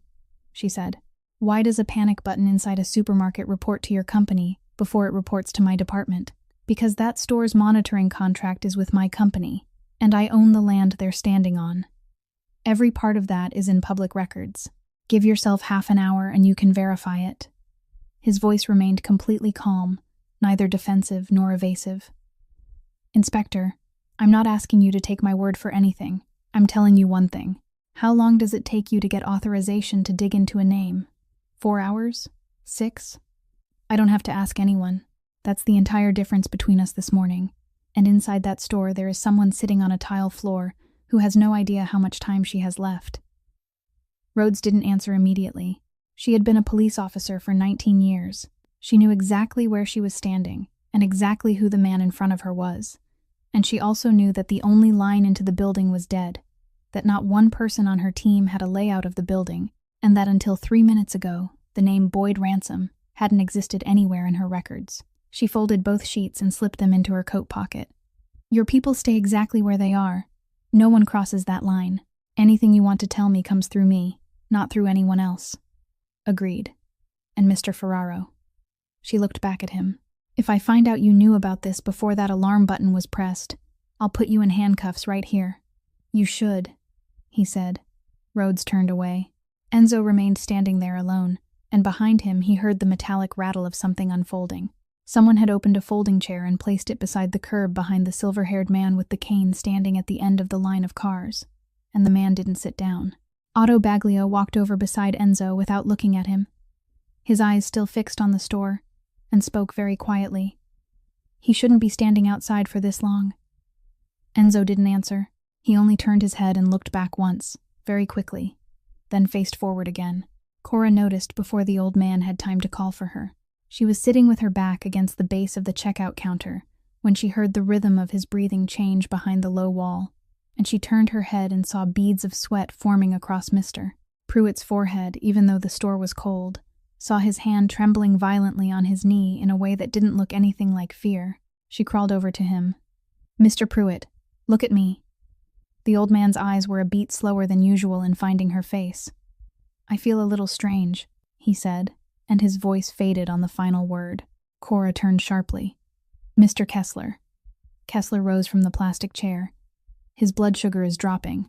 she said. "Why does a panic button inside a supermarket report to your company before it reports to my department?" "Because that store's monitoring contract is with my company, and I own the land they're standing on. Every part of that is in public records. Give yourself half an hour and you can verify it." His voice remained completely calm, neither defensive nor evasive. "Inspector, I'm not asking you to take my word for anything. I'm telling you one thing. How long does it take you to get authorization to dig into a name? 4 hours? 6? I don't have to ask anyone. That's the entire difference between us this morning. And inside that store there is someone sitting on a tile floor who has no idea how much time she has left." Rhodes didn't answer immediately. She had been a police officer for 19 years. She knew exactly where she was standing and exactly who the man in front of her was. And she also knew that the only line into the building was dead, that not one person on her team had a layout of the building, and that until 3 minutes ago, the name Boyd Ransom hadn't existed anywhere in her records. She folded both sheets and slipped them into her coat pocket. "Your people stay exactly where they are. No one crosses that line. Anything you want to tell me comes through me, not through anyone else." "Agreed. And Mr. Ferraro." She looked back at him. "If I find out you knew about this before that alarm button was pressed, I'll put you in handcuffs right here." "You should," he said. Rhodes turned away. Enzo remained standing there alone, and behind him he heard the metallic rattle of something unfolding. Someone had opened a folding chair and placed it beside the curb behind the silver-haired man with the cane standing at the end of the line of cars, and the man didn't sit down. Otto Baglio walked over beside Enzo without looking at him, his eyes still fixed on the store, and spoke very quietly. "He shouldn't be standing outside for this long." Enzo didn't answer. He only turned his head and looked back once, very quickly, then faced forward again. Cora noticed before the old man had time to call for her. She was sitting with her back against the base of the checkout counter when she heard the rhythm of his breathing change behind the low wall, and she turned her head and saw beads of sweat forming across Mr. Pruitt's forehead, even though the store was cold. Saw his hand trembling violently on his knee in a way that didn't look anything like fear. She crawled over to him. "Mr. Pruitt, look at me." The old man's eyes were a beat slower than usual in finding her face. "I feel a little strange," he said, and his voice faded on the final word. Cora turned sharply. "Mr. Kessler." Kessler rose from the plastic chair. "His blood sugar is dropping.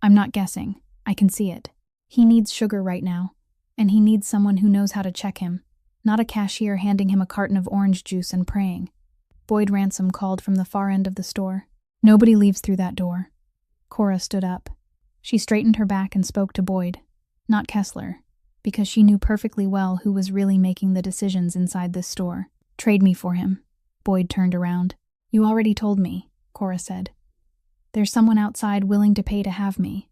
I'm not guessing. I can see it. He needs sugar right now. And he needs someone who knows how to check him, not a cashier handing him a carton of orange juice and praying." Boyd Ransom called from the far end of the store. "Nobody leaves through that door." Cora stood up. She straightened her back and spoke to Boyd, not Kessler, because she knew perfectly well who was really making the decisions inside this store. "Trade me for him." Boyd turned around. "You already told me," Cora said. "There's someone outside willing to pay to have me.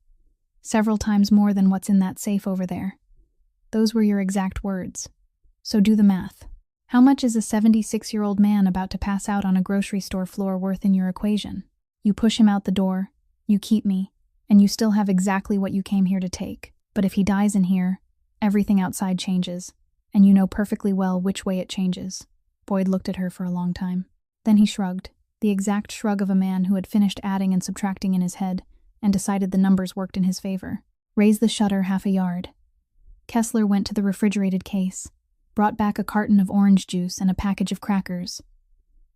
Several times more than what's in that safe over there. Those were your exact words. So do the math. How much is a 76-year-old man about to pass out on a grocery store floor worth in your equation? You push him out the door, you keep me, and you still have exactly what you came here to take. But if he dies in here, everything outside changes, and you know perfectly well which way it changes." Boyd looked at her for a long time. Then he shrugged, the exact shrug of a man who had finished adding and subtracting in his head and decided the numbers worked in his favor. "Raise the shutter half a yard." Kessler went to the refrigerated case, brought back a carton of orange juice and a package of crackers,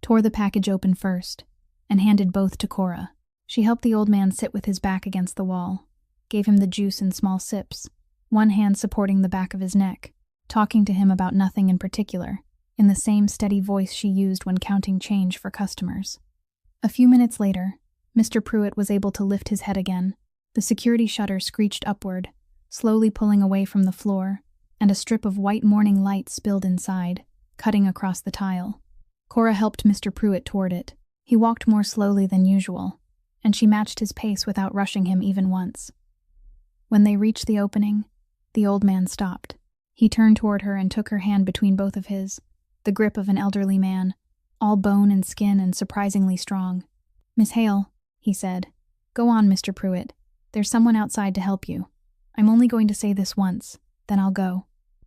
tore the package open first, and handed both to Cora. She helped the old man sit with his back against the wall, gave him the juice in small sips, one hand supporting the back of his neck, talking to him about nothing in particular, in the same steady voice she used when counting change for customers. A few minutes later, Mr. Pruitt was able to lift his head again. The security shutter screeched upward, slowly pulling away from the floor, and a strip of white morning light spilled inside, cutting across the tile. Cora helped Mr. Pruitt toward it. He walked more slowly than usual, and she matched his pace without rushing him even once. When they reached the opening, the old man stopped. He turned toward her and took her hand between both of his, the grip of an elderly man, all bone and skin and surprisingly strong. "Miss Hale," he said. "Go on, Mr. Pruitt. There's someone outside to help you. I'm only going to say this once, then I'll go."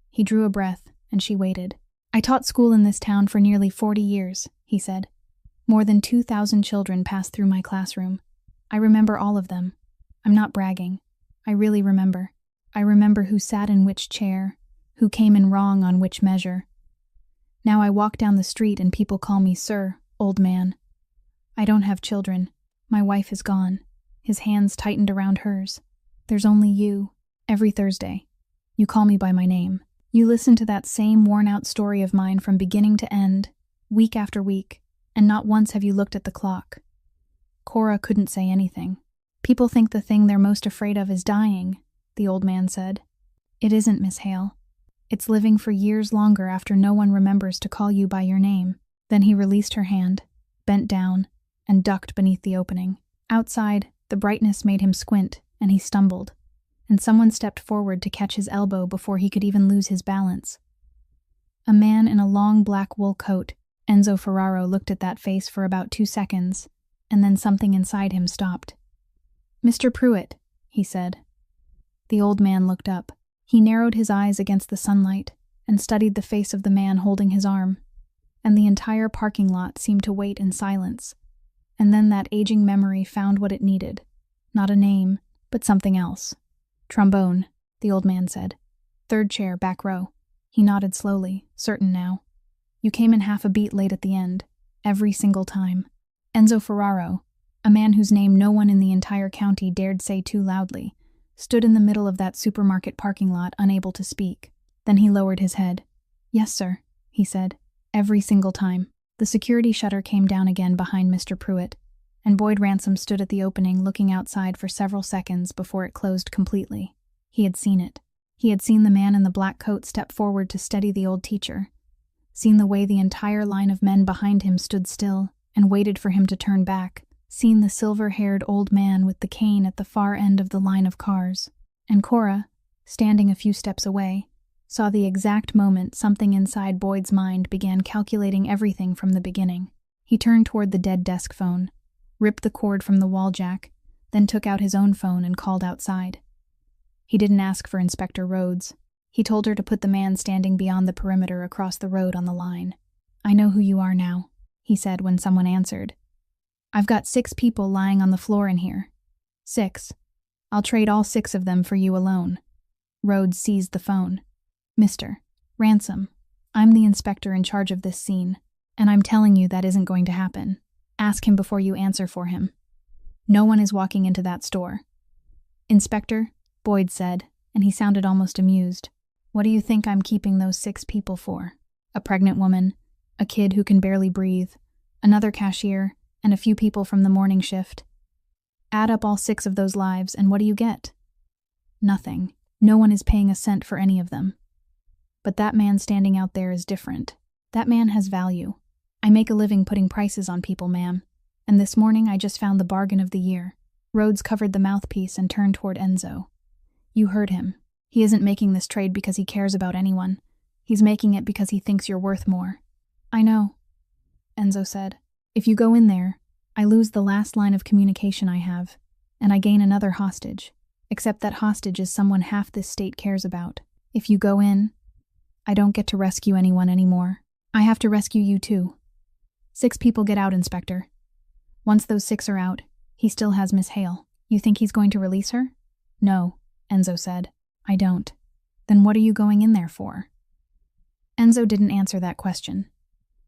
He drew a breath, and she waited. "I taught school in this town for nearly 40 years, he said. "More than 2,000 children passed through my classroom. I remember all of them. I'm not bragging. I really remember. I remember who sat in which chair, who came in wrong on which measure. Now I walk down the street and people call me Sir, old man. I don't have children. My wife is gone." His hands tightened around hers. "There's only you. Every Thursday. You call me by my name. You listen to that same worn-out story of mine from beginning to end, week after week, and not once have you looked at the clock." Cora couldn't say anything. "People think the thing they're most afraid of is dying," the old man said. "It isn't, Miss Hale. It's living for years longer after no one remembers to call you by your name." Then he released her hand, bent down, and ducked beneath the opening. Outside, the brightness made him squint, and he stumbled, and someone stepped forward to catch his elbow before he could even lose his balance. A man in a long black wool coat. Enzo Ferraro looked at that face for about 2 seconds, and then something inside him stopped. "Mr. Pruitt," he said. The old man looked up. He narrowed his eyes against the sunlight and studied the face of the man holding his arm, and the entire parking lot seemed to wait in silence. And then that aging memory found what it needed. Not a name, but something else. "Trombone," the old man said. "Third chair, back row." He nodded slowly, certain now. "You came in half a beat late at the end. Every single time." Enzo Ferraro, a man whose name no one in the entire county dared say too loudly, stood in the middle of that supermarket parking lot, unable to speak. Then he lowered his head. "Yes, sir," he said. "Every single time." The security shutter came down again behind Mr. Pruitt, and Boyd Ransom stood at the opening looking outside for several seconds before it closed completely. He had seen it. He had seen the man in the black coat step forward to steady the old teacher, seen the way the entire line of men behind him stood still and waited for him to turn back, seen the silver-haired old man with the cane at the far end of the line of cars. And Cora, standing a few steps away, saw the exact moment something inside Boyd's mind began calculating everything from the beginning. He turned toward the dead desk phone, ripped the cord from the wall jack, then took out his own phone and called outside. He didn't ask for Inspector Rhodes. He told her to put the man standing beyond the perimeter across the road on the line. "I know who you are now," he said when someone answered. "I've got 6 people lying on the floor in here. 6. I'll trade all 6 of them for you alone." Rhodes seized the phone. "Mr. Ransom, I'm the inspector in charge of this scene, and I'm telling you that isn't going to happen. Ask him before you answer for him. No one is walking into that store." "Inspector," Boyd said, and he sounded almost amused. "What do you think I'm keeping those 6 people for? A pregnant woman, a kid who can barely breathe, another cashier, and a few people from the morning shift. Add up all 6 of those lives, and what do you get? Nothing. No one is paying a cent for any of them. But that man standing out there is different. That man has value. I make a living putting prices on people, ma'am. And this morning I just found the bargain of the year. Rhodes covered the mouthpiece and turned toward Enzo. You heard him. He isn't making this trade because he cares about anyone. He's making it because he thinks you're worth more. I know, Enzo said. If you go in there, I lose the last line of communication I have, and I gain another hostage. Except that hostage is someone half this state cares about. If you go in, I don't get to rescue anyone anymore. I have to rescue you too. 6 people get out, Inspector. Once those 6 are out, he still has Miss Hale. You think he's going to release her? No, Enzo said. I don't. Then what are you going in there for? Enzo didn't answer that question.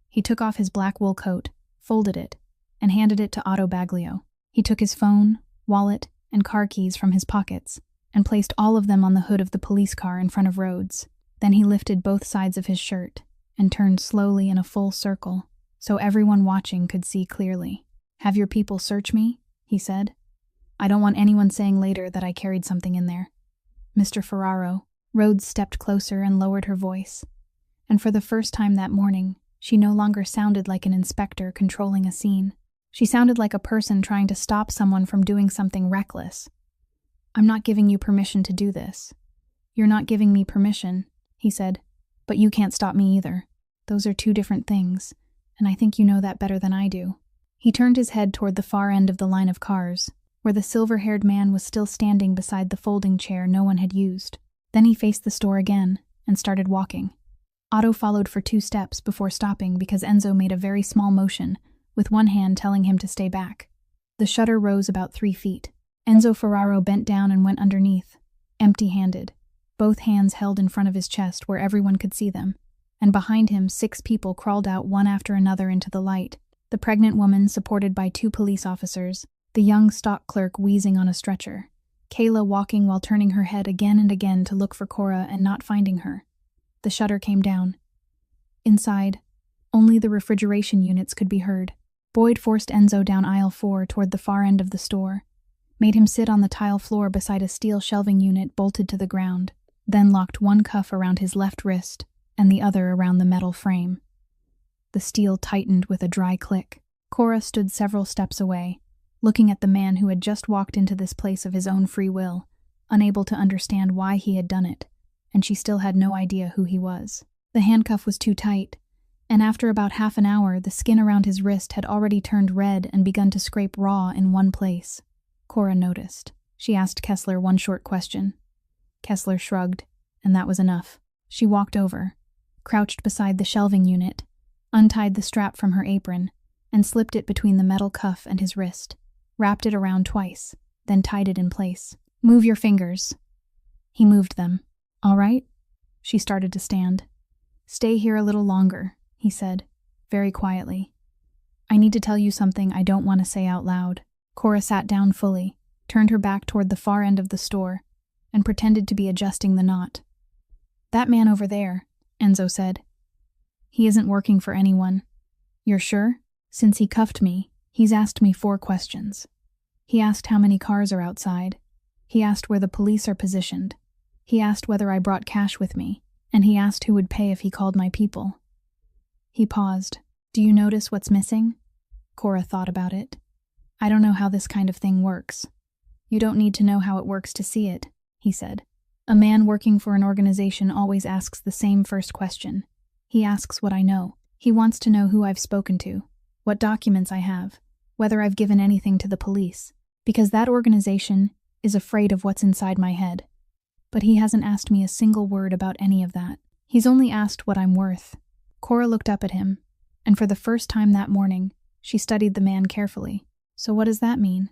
He took off his black wool coat, folded it, and handed it to Otto Baglio. He took his phone, wallet, and car keys from his pockets and placed all of them on the hood of the police car in front of Rhodes. Then he lifted both sides of his shirt and turned slowly in a full circle so everyone watching could see clearly. Have your people search me, he said. I don't want anyone saying later that I carried something in there. Mr. Ferraro. Rhodes stepped closer and lowered her voice. And for the first time that morning, she no longer sounded like an inspector controlling a scene. She sounded like a person trying to stop someone from doing something reckless. I'm not giving you permission to do this. You're not giving me permission, he said, but you can't stop me either. Those are 2 different things, and I think you know that better than I do. He turned his head toward the far end of the line of cars, where the silver-haired man was still standing beside the folding chair no one had used. Then he faced the store again and started walking. Otto followed for 2 steps before stopping because Enzo made a very small motion, with one hand telling him to stay back. The shutter rose about 3 feet. Enzo Ferraro bent down and went underneath, empty-handed, both hands held in front of his chest where everyone could see them, and behind him 6 people crawled out one after another into the light, the pregnant woman supported by 2 police officers, the young stock clerk wheezing on a stretcher, Kayla walking while turning her head again and again to look for Cora and not finding her. The shutter came down. Inside, only the refrigeration units could be heard. Boyd forced Enzo down aisle 4 toward the far end of the store, made him sit on the tile floor beside a steel shelving unit bolted to the ground, then locked one cuff around his left wrist and the other around the metal frame. The steel tightened with a dry click. Cora stood several steps away, looking at the man who had just walked into this place of his own free will, unable to understand why he had done it, and she still had no idea who he was. The handcuff was too tight, and after about half an hour, the skin around his wrist had already turned red and begun to scrape raw in one place. Cora noticed. She asked Kessler one short question. Kessler shrugged, and that was enough. She walked over, crouched beside the shelving unit, untied the strap from her apron, and slipped it between the metal cuff and his wrist, wrapped it around twice, then tied it in place. Move your fingers. He moved them. All right? She started to stand. Stay here a little longer, he said, very quietly. I need to tell you something I don't want to say out loud. Cora sat down fully, turned her back toward the far end of the store, and pretended to be adjusting the knot. That man over there, Enzo said. He isn't working for anyone. You're sure? Since he cuffed me, he's asked me 4 questions. He asked how many cars are outside. He asked where the police are positioned. He asked whether I brought cash with me, and he asked who would pay if he called my people. He paused. Do you notice what's missing? Cora thought about it. I don't know how this kind of thing works. You don't need to know how it works to see it, he said. A man working for an organization always asks the same first question. He asks what I know. He wants to know who I've spoken to, what documents I have, whether I've given anything to the police, because that organization is afraid of what's inside my head. But he hasn't asked me a single word about any of that. He's only asked what I'm worth. Cora looked up at him, and for the first time that morning, she studied the man carefully. So what does that mean?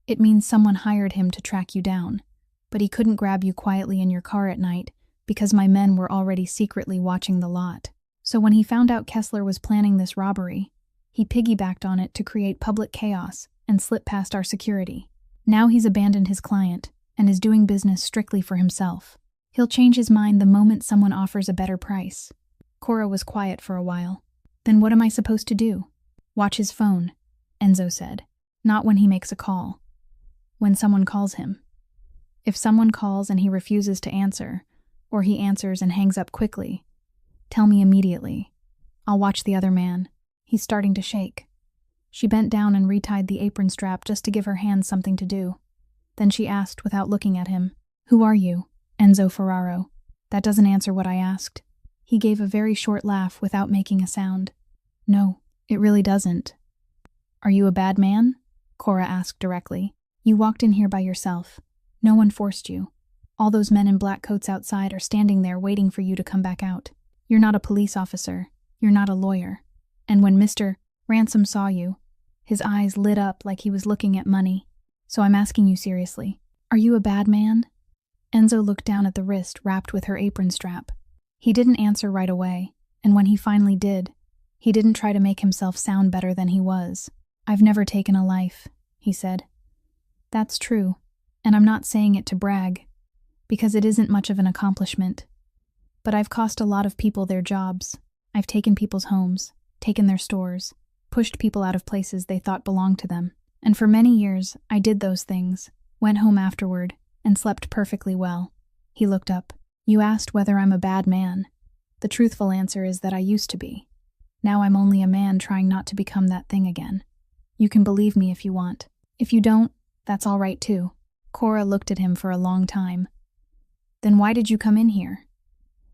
It means someone hired him to track you down, but he couldn't grab you quietly in your car at night because my men were already secretly watching the lot. So when he found out Kessler was planning this robbery, he piggybacked on it to create public chaos and slip past our security. Now he's abandoned his client and is doing business strictly for himself. He'll change his mind the moment someone offers a better price. Cora was quiet for a while. Then what am I supposed to do? Watch his phone, Enzo said. Not when he makes a call. When someone calls him. If someone calls and he refuses to answer, or he answers and hangs up quickly, tell me immediately. I'll watch the other man. He's starting to shake. She bent down and retied the apron strap just to give her hands something to do. Then she asked without looking at him, "Who are you?" "Enzo Ferraro." "That doesn't answer what I asked." He gave a very short laugh without making a sound. "No, it really doesn't." "Are you a bad man?" Cora asked directly. "You walked in here by yourself. No one forced you. All those men in black coats outside are standing there waiting for you to come back out. You're not a police officer. You're not a lawyer. And when Mr. Ransom saw you, his eyes lit up like he was looking at money. So I'm asking you seriously. Are you a bad man?" Enzo looked down at the wrist wrapped with her apron strap. He didn't answer right away, and when he finally did, he didn't try to make himself sound better than he was. "I've never taken a life," he said. "That's true, and I'm not saying it to brag, because it isn't much of an accomplishment. But I've cost a lot of people their jobs. I've taken people's homes, taken their stores, pushed people out of places they thought belonged to them. And for many years, I did those things, went home afterward, and slept perfectly well." He looked up. "You asked whether I'm a bad man. The truthful answer is that I used to be. Now I'm only a man trying not to become that thing again. You can believe me if you want. If you don't, that's all right too." Cora looked at him for a long time. "Then why did you come in here?"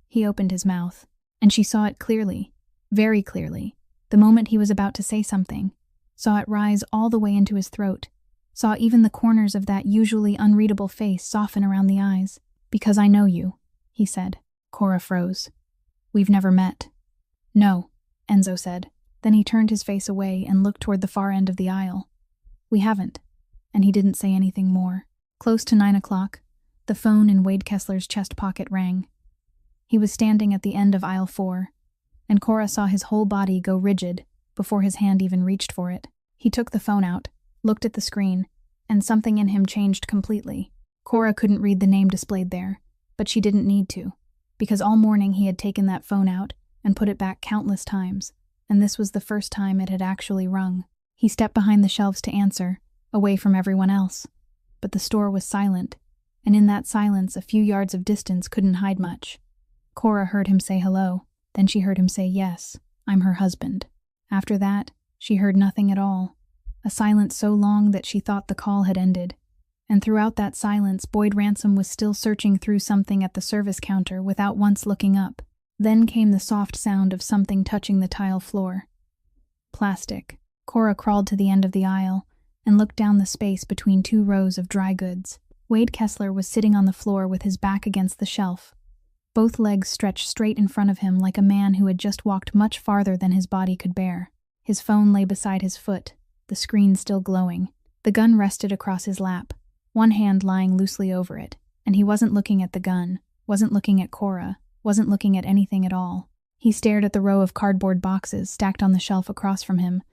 He opened his mouth, and she saw it clearly, very clearly, the moment he was about to say something, saw it rise all the way into his throat, saw even the corners of that usually unreadable face soften around the eyes. "Because I know you," he said. Cora froze. "We've never met." "No," Enzo said. Then he turned his face away and looked toward the far end of the aisle. "We haven't," and he didn't say anything more. Close to 9 o'clock, the phone in Wade Kessler's chest pocket rang. He was standing at the end of aisle 4, and Cora saw his whole body go rigid before his hand even reached for it. He took the phone out, looked at the screen, and something in him changed completely. Cora couldn't read the name displayed there, but she didn't need to, because all morning he had taken that phone out and put it back countless times, and this was the first time it had actually rung. He stepped behind the shelves to answer, away from everyone else. But the store was silent, and in that silence a few yards of distance couldn't hide much. Cora heard him say hello, then she heard him say, "Yes, I'm her husband." After that, she heard nothing at all, a silence so long that she thought the call had ended. And throughout that silence, Boyd Ransom was still searching through something at the service counter without once looking up. Then came the soft sound of something touching the tile floor. Plastic. Cora crawled to the end of the aisle and looked down the space between 2 rows of dry goods. Wade Kessler was sitting on the floor with his back against the shelf, both legs stretched straight in front of him like a man who had just walked much farther than his body could bear. His phone lay beside his foot, the screen still glowing. The gun rested across his lap, one hand lying loosely over it, and he wasn't looking at the gun, wasn't looking at Cora, wasn't looking at anything at all. He stared at the row of cardboard boxes stacked on the shelf across from him,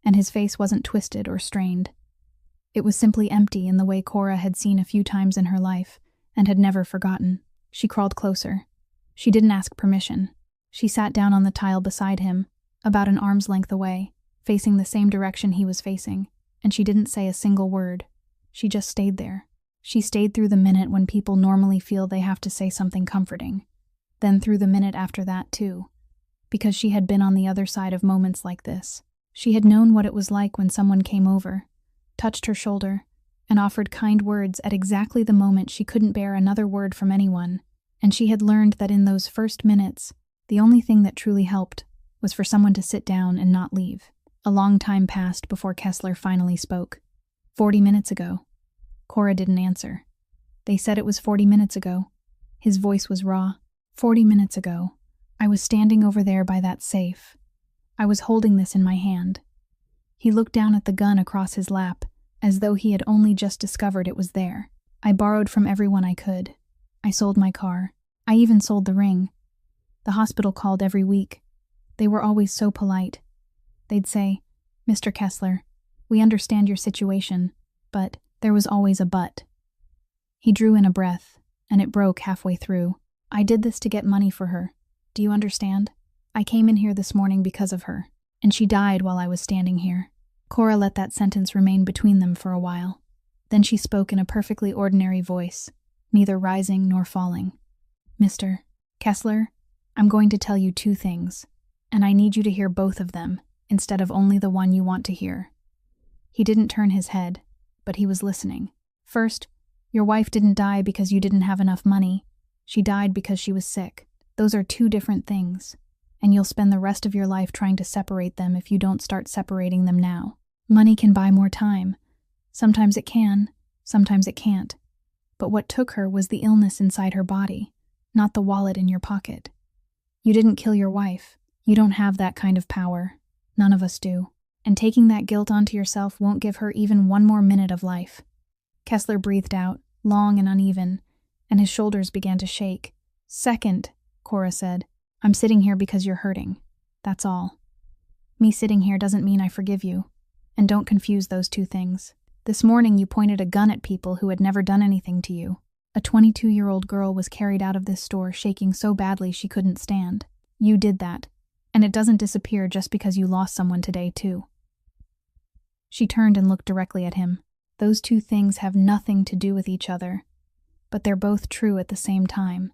and his face wasn't twisted or strained. It was simply empty in the way Cora had seen a few times in her life, and had never forgotten. She crawled closer. She didn't ask permission. She sat down on the tile beside him, about an arm's length away, facing the same direction he was facing, and she didn't say a single word. She just stayed there. She stayed through the minute when people normally feel they have to say something comforting. Then through the minute after that, too. Because she had been on the other side of moments like this. She had known what it was like when someone came over, touched her shoulder, and offered kind words at exactly the moment she couldn't bear another word from anyone. And she had learned that in those first minutes, the only thing that truly helped was for someone to sit down and not leave. A long time passed before Kessler finally spoke. 40 minutes ago. Cora didn't answer. They said it was 40 minutes ago. His voice was raw. 40 minutes ago. I was standing over there by that safe. I was holding this in my hand. He looked down at the gun across his lap, as though he had only just discovered it was there. I borrowed from everyone I could. I sold my car. I even sold the ring. The hospital called every week. They were always so polite. They'd say, "Mr. Kessler, we understand your situation," but there was always a but. He drew in a breath, and it broke halfway through. "I did this to get money for her. Do you understand? I came in here this morning because of her. And she died while I was standing here. Cora let that sentence remain between them for a while. Then she spoke in a perfectly ordinary voice, neither rising nor falling. Mr. Kessler, I'm going to tell you two things, and I need you to hear both of them, instead of only the one you want to hear. He didn't turn his head, but he was listening. First, your wife didn't die because you didn't have enough money. She died because she was sick. Those are two different things, and you'll spend the rest of your life trying to separate them if you don't start separating them now. Money can buy more time. Sometimes it can, sometimes it can't. But what took her was the illness inside her body, not the wallet in your pocket. You didn't kill your wife. You don't have that kind of power. None of us do. And taking that guilt onto yourself won't give her even one more minute of life. Kessler breathed out, long and uneven, and his shoulders began to shake. Second, Cora said, I'm sitting here because you're hurting. That's all. Me sitting here doesn't mean I forgive you. And don't confuse those two things. This morning you pointed a gun at people who had never done anything to you. A 22-year-old girl was carried out of this store shaking so badly she couldn't stand. You did that. And it doesn't disappear just because you lost someone today, too. She turned and looked directly at him. Those two things have nothing to do with each other, but they're both true at the same time.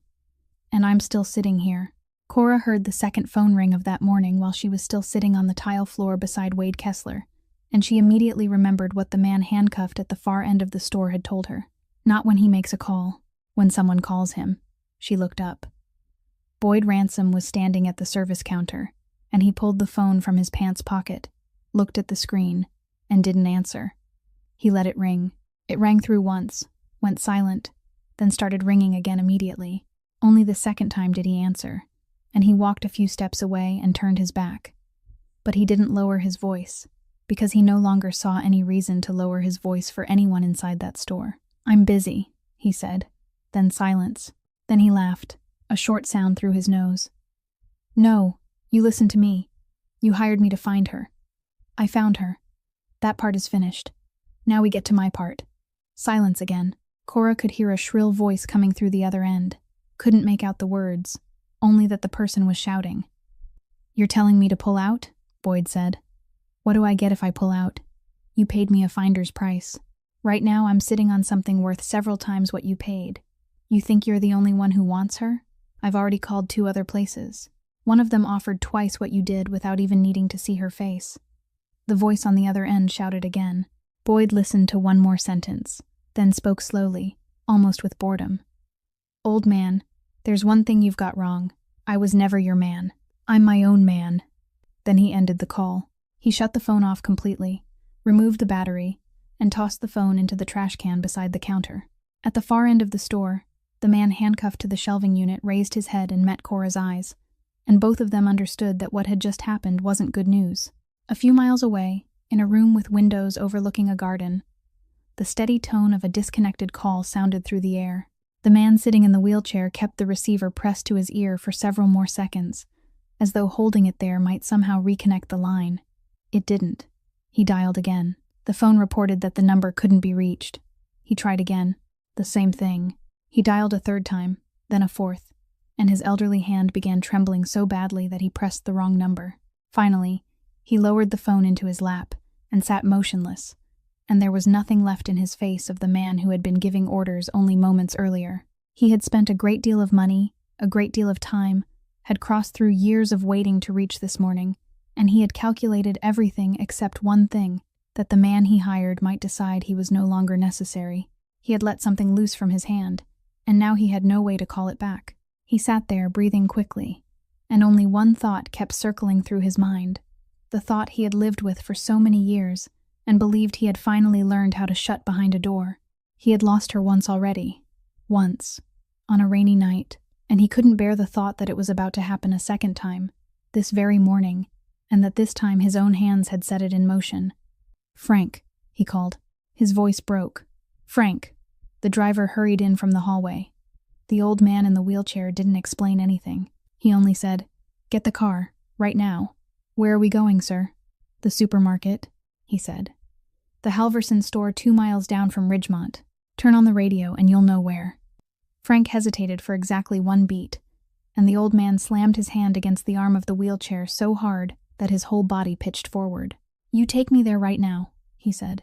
And I'm still sitting here. Cora heard the second phone ring of that morning while she was still sitting on the tile floor beside Wade Kessler, and she immediately remembered what the man handcuffed at the far end of the store had told her. Not when he makes a call, when someone calls him. She looked up. Boyd Ransom was standing at the service counter, and he pulled the phone from his pants pocket, looked at the screen, and didn't answer. He let it ring. It rang through once, went silent, then started ringing again immediately. Only the second time did he answer, and he walked a few steps away and turned his back. But he didn't lower his voice, because he no longer saw any reason to lower his voice for anyone inside that store. I'm busy, he said. Then silence. Then he laughed, a short sound through his nose. No, you listen to me. You hired me to find her. I found her. That part is finished. Now we get to my part. Silence again. Cora could hear a shrill voice coming through the other end. Couldn't make out the words, only that the person was shouting. You're telling me to pull out? Boyd said. What do I get if I pull out? You paid me a finder's price. Right now I'm sitting on something worth several times what you paid. You think you're the only one who wants her? I've already called 2 other places. One of them offered twice what you did without even needing to see her face. The voice on the other end shouted again. Boyd listened to one more sentence, then spoke slowly, almost with boredom. Old man, there's one thing you've got wrong. I was never your man. I'm my own man. Then he ended the call. He shut the phone off completely, removed the battery, and tossed the phone into the trash can beside the counter. At the far end of the store, the man handcuffed to the shelving unit raised his head and met Cora's eyes, and both of them understood that what had just happened wasn't good news. A few miles away, in a room with windows overlooking a garden, the steady tone of a disconnected call sounded through the air. The man sitting in the wheelchair kept the receiver pressed to his ear for several more seconds, as though holding it there might somehow reconnect the line. It didn't. He dialed again. The phone reported that the number couldn't be reached. He tried again. The same thing. He dialed a third time, then a fourth, and his elderly hand began trembling so badly that he pressed the wrong number. Finally, he lowered the phone into his lap and sat motionless, and there was nothing left in his face of the man who had been giving orders only moments earlier. He had spent a great deal of money, a great deal of time, had crossed through years of waiting to reach this morning, and he had calculated everything except one thing, that the man he hired might decide he was no longer necessary. He had let something loose from his hand, and now he had no way to call it back. He sat there, breathing quickly, and only one thought kept circling through his mind, the thought he had lived with for so many years, and believed he had finally learned how to shut behind a door. He had lost her once already. Once. On a rainy night, and he couldn't bear the thought that it was about to happen a second time, this very morning, and that this time his own hands had set it in motion. Frank, he called. His voice broke. Frank. The driver hurried in from the hallway. The old man in the wheelchair didn't explain anything. He only said, "Get the car, right now." "Where are we going, sir?" "The supermarket," he said. "The Halverson store 2 miles down from Ridgemont. Turn on the radio and you'll know where." Frank hesitated for exactly 1 beat, and the old man slammed his hand against the arm of the wheelchair so hard that his whole body pitched forward. "You take me there right now," he said,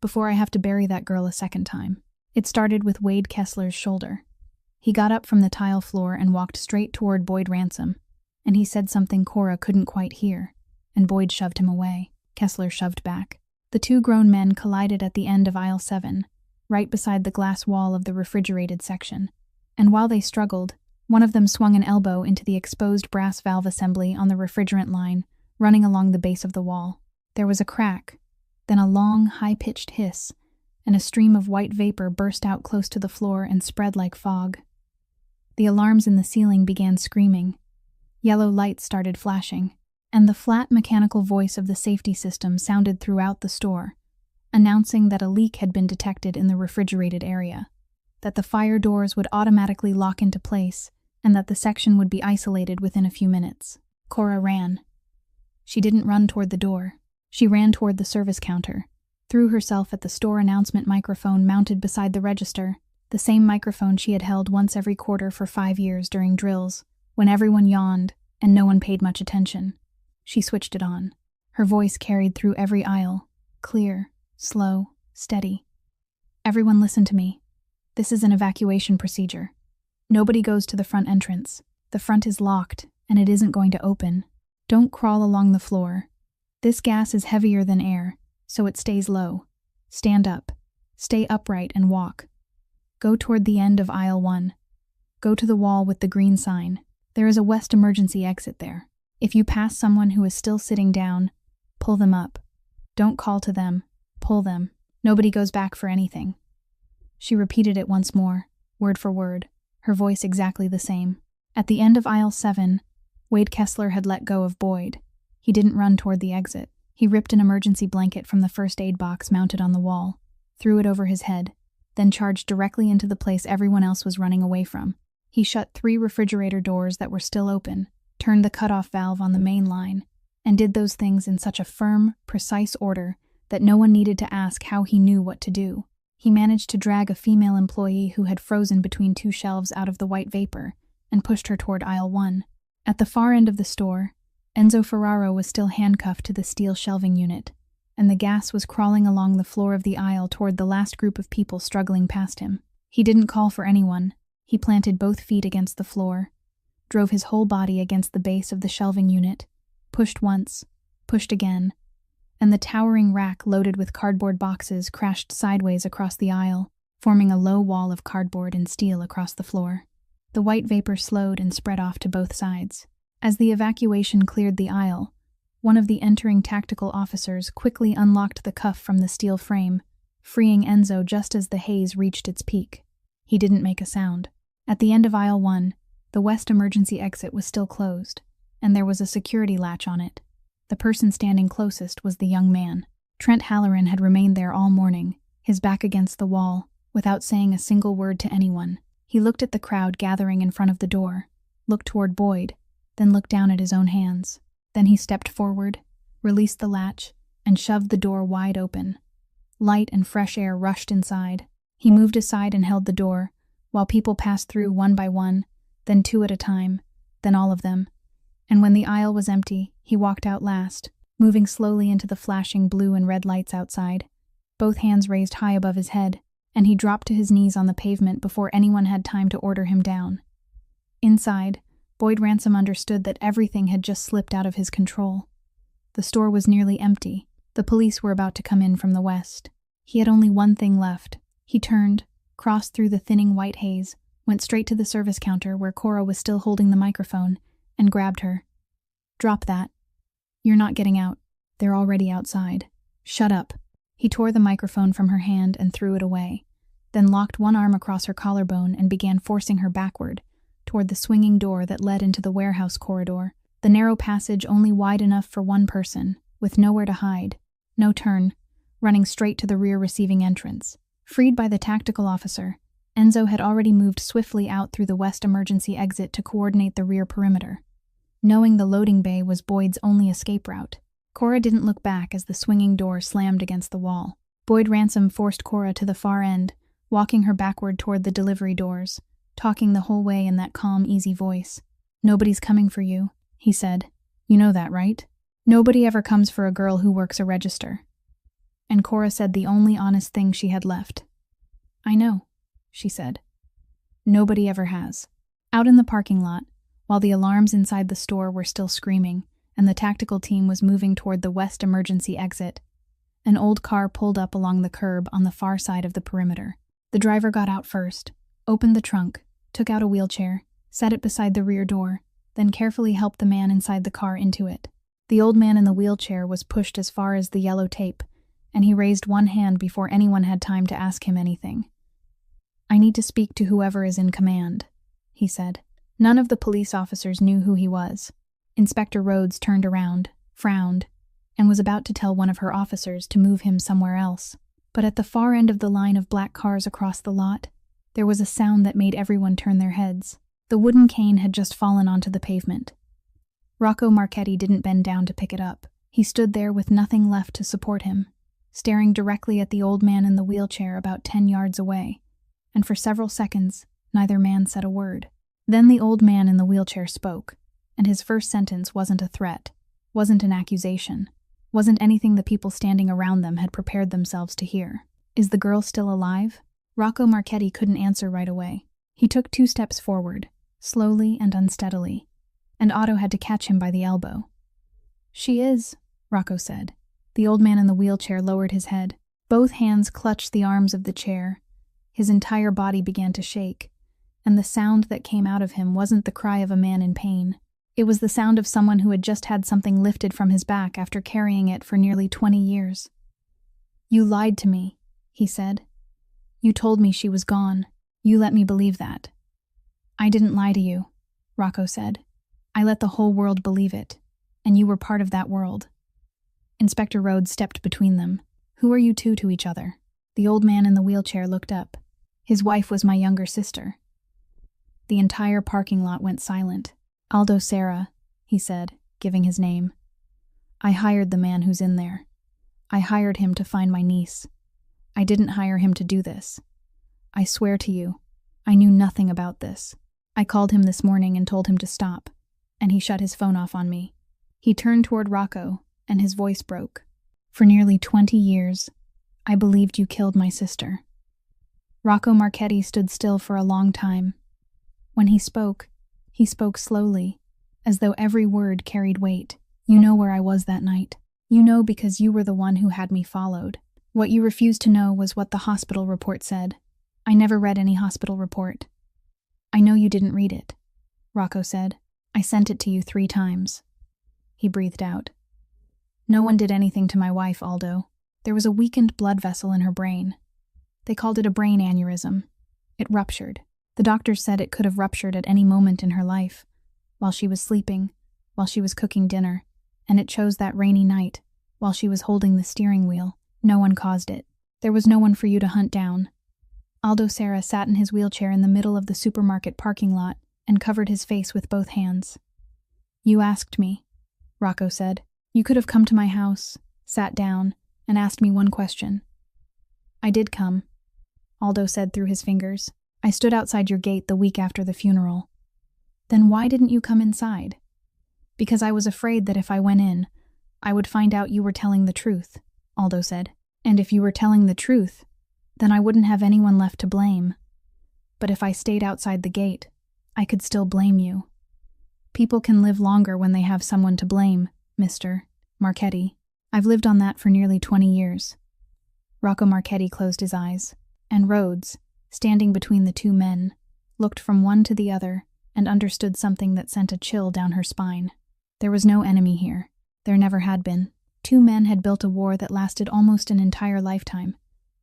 "before I have to bury that girl a second time." It started with Wade Kessler's shoulder. He got up from the tile floor and walked straight toward Boyd Ransom, and he said something Cora couldn't quite hear, and Boyd shoved him away. Kessler shoved back. The two grown men collided at the end of aisle 7, right beside the glass wall of the refrigerated section, and while they struggled, one of them swung an elbow into the exposed brass valve assembly on the refrigerant line running along the base of the wall. There was a crack, then a long, high-pitched hiss, and a stream of white vapor burst out close to the floor and spread like fog. The alarms in the ceiling began screaming. Yellow lights started flashing, and the flat mechanical voice of the safety system sounded throughout the store, announcing that a leak had been detected in the refrigerated area, that the fire doors would automatically lock into place, and that the section would be isolated within a few minutes. Cora ran. She didn't run toward the door. She ran toward the service counter, threw herself at the store announcement microphone mounted beside the register, the same microphone she had held once every quarter for 5 years during drills, when everyone yawned and no one paid much attention. She switched it on. Her voice carried through every aisle, clear, slow, steady. "Everyone listen to me. This is an evacuation procedure. Nobody goes to the front entrance. The front is locked, and it isn't going to open. Don't crawl along the floor. This gas is heavier than air, so it stays low. Stand up. Stay upright and walk. Go toward the end of aisle 1. Go to the wall with the green sign. There is a west emergency exit there. If you pass someone who is still sitting down, pull them up. Don't call to them. Pull them. Nobody goes back for anything." She repeated it once more, word for word, her voice exactly the same. At the end of aisle 7, Wade Kessler had let go of Boyd. He didn't run toward the exit. He ripped an emergency blanket from the first aid box mounted on the wall, threw it over his head, then charged directly into the place everyone else was running away from. He shut 3 refrigerator doors that were still open, turned the cutoff valve on the main line, and did those things in such a firm, precise order that no one needed to ask how he knew what to do. He managed to drag a female employee who had frozen between 2 shelves out of the white vapor and pushed her toward aisle 1. At the far end of the store, Enzo Ferraro was still handcuffed to the steel shelving unit, and the gas was crawling along the floor of the aisle toward the last group of people struggling past him. He didn't call for anyone. He planted both feet against the floor, drove his whole body against the base of the shelving unit, pushed once, pushed again, and the towering rack loaded with cardboard boxes crashed sideways across the aisle, forming a low wall of cardboard and steel across the floor. The white vapor slowed and spread off to both sides. As the evacuation cleared the aisle, one of the entering tactical officers quickly unlocked the cuff from the steel frame, freeing Enzo just as the haze reached its peak. He didn't make a sound. At the end of aisle 1, the west emergency exit was still closed, and there was a security latch on it. The person standing closest was the young man. Trent Halloran had remained there all morning, his back against the wall, without saying a single word to anyone. He looked at the crowd gathering in front of the door, looked toward Boyd, then looked down at his own hands. Then he stepped forward, released the latch, and shoved the door wide open. Light and fresh air rushed inside. He moved aside and held the door, while people passed through one by one, then 2 at a time, then all of them. And when the aisle was empty, he walked out last, moving slowly into the flashing blue and red lights outside, both hands raised high above his head, and he dropped to his knees on the pavement before anyone had time to order him down. Inside, Boyd Ransom understood that everything had just slipped out of his control. The store was nearly empty. The police were about to come in from the west. He had only one thing left. He turned, crossed through the thinning white haze, went straight to the service counter where Cora was still holding the microphone, and grabbed her. "Drop that. You're not getting out. They're already outside. Shut up." He tore the microphone from her hand and threw it away, then locked one arm across her collarbone and began forcing her backward, toward the swinging door that led into the warehouse corridor, the narrow passage only wide enough for one person, with nowhere to hide, no turn, running straight to the rear receiving entrance. Freed by the tactical officer, Enzo had already moved swiftly out through the west emergency exit to coordinate the rear perimeter. Knowing the loading bay was Boyd's only escape route, Cora didn't look back as the swinging door slammed against the wall. Boyd Ransom forced Cora to the far end, walking her backward toward the delivery doors, talking the whole way in that calm, easy voice. "Nobody's coming for you," he said. "You know that, right?" Nobody ever comes for a girl who works a register. And Cora said the only honest thing she had left. I know, she said. Nobody ever has. Out in the parking lot, while the alarms inside the store were still screaming and the tactical team was moving toward the west emergency exit, an old car pulled up along the curb on the far side of the perimeter. The driver got out first, opened the trunk, took out a wheelchair, set it beside the rear door, then carefully helped the man inside the car into it. The old man in the wheelchair was pushed as far as the yellow tape, and he raised one hand before anyone had time to ask him anything. I need to speak to whoever is in command, he said. None of the police officers knew who he was. Inspector Rhodes turned around, frowned, and was about to tell one of her officers to move him somewhere else. But at the far end of the line of black cars across the lot, there was a sound that made everyone turn their heads. The wooden cane had just fallen onto the pavement. Rocco Marchetti didn't bend down to pick it up. He stood there with nothing left to support him, staring directly at the old man in the wheelchair about 10 yards away, and for several seconds, neither man said a word. Then the old man in the wheelchair spoke, and his first sentence wasn't a threat, wasn't an accusation, wasn't anything the people standing around them had prepared themselves to hear. Is the girl still alive? Rocco Marchetti couldn't answer right away. He took 2 steps forward, slowly and unsteadily, and Otto had to catch him by the elbow. She is, Rocco said. The old man in the wheelchair lowered his head. Both hands clutched the arms of the chair. His entire body began to shake, and the sound that came out of him wasn't the cry of a man in pain. It was the sound of someone who had just had something lifted from his back after carrying it for nearly 20 years. You lied to me, he said. You told me she was gone. You let me believe that. I didn't lie to you, Rocco said. I let the whole world believe it, and you were part of that world. Inspector Rhodes stepped between them. Who are you two to each other? The old man in the wheelchair looked up. His wife was my younger sister. The entire parking lot went silent. Aldo Serra, he said, giving his name. I hired the man who's in there. I hired him to find my niece. I didn't hire him to do this. I swear to you, I knew nothing about this. I called him this morning and told him to stop, and he shut his phone off on me. He turned toward Rocco, and his voice broke. For nearly 20 years, I believed you killed my sister. Rocco Marchetti stood still for a long time. When he spoke slowly, as though every word carried weight. You know where I was that night. You know because you were the one who had me followed. What you refused to know was what the hospital report said. I never read any hospital report. I know you didn't read it, Rocco said. I sent it to you 3 times. He breathed out. No one did anything to my wife, Aldo. There was a weakened blood vessel in her brain. They called it a brain aneurysm. It ruptured. The doctors said it could have ruptured at any moment in her life, while she was sleeping, while she was cooking dinner, and it chose that rainy night, while she was holding the steering wheel. No one caused it. There was no one for you to hunt down. Aldo Serra sat in his wheelchair in the middle of the supermarket parking lot and covered his face with both hands. You asked me, Rocco said. You could have come to my house, sat down, and asked me one question. I did come, Aldo said through his fingers. I stood outside your gate the week after the funeral. Then why didn't you come inside? Because I was afraid that if I went in, I would find out you were telling the truth, Aldo said. And if you were telling the truth, then I wouldn't have anyone left to blame. But if I stayed outside the gate, I could still blame you. People can live longer when they have someone to blame, Mr. Marchetti. I've lived on that for nearly 20 years. Rocco Marchetti closed his eyes, and Rhodes, standing between the 2 men, looked from one to the other and understood something that sent a chill down her spine. There was no enemy here. There never had been. 2 men had built a war that lasted almost an entire lifetime,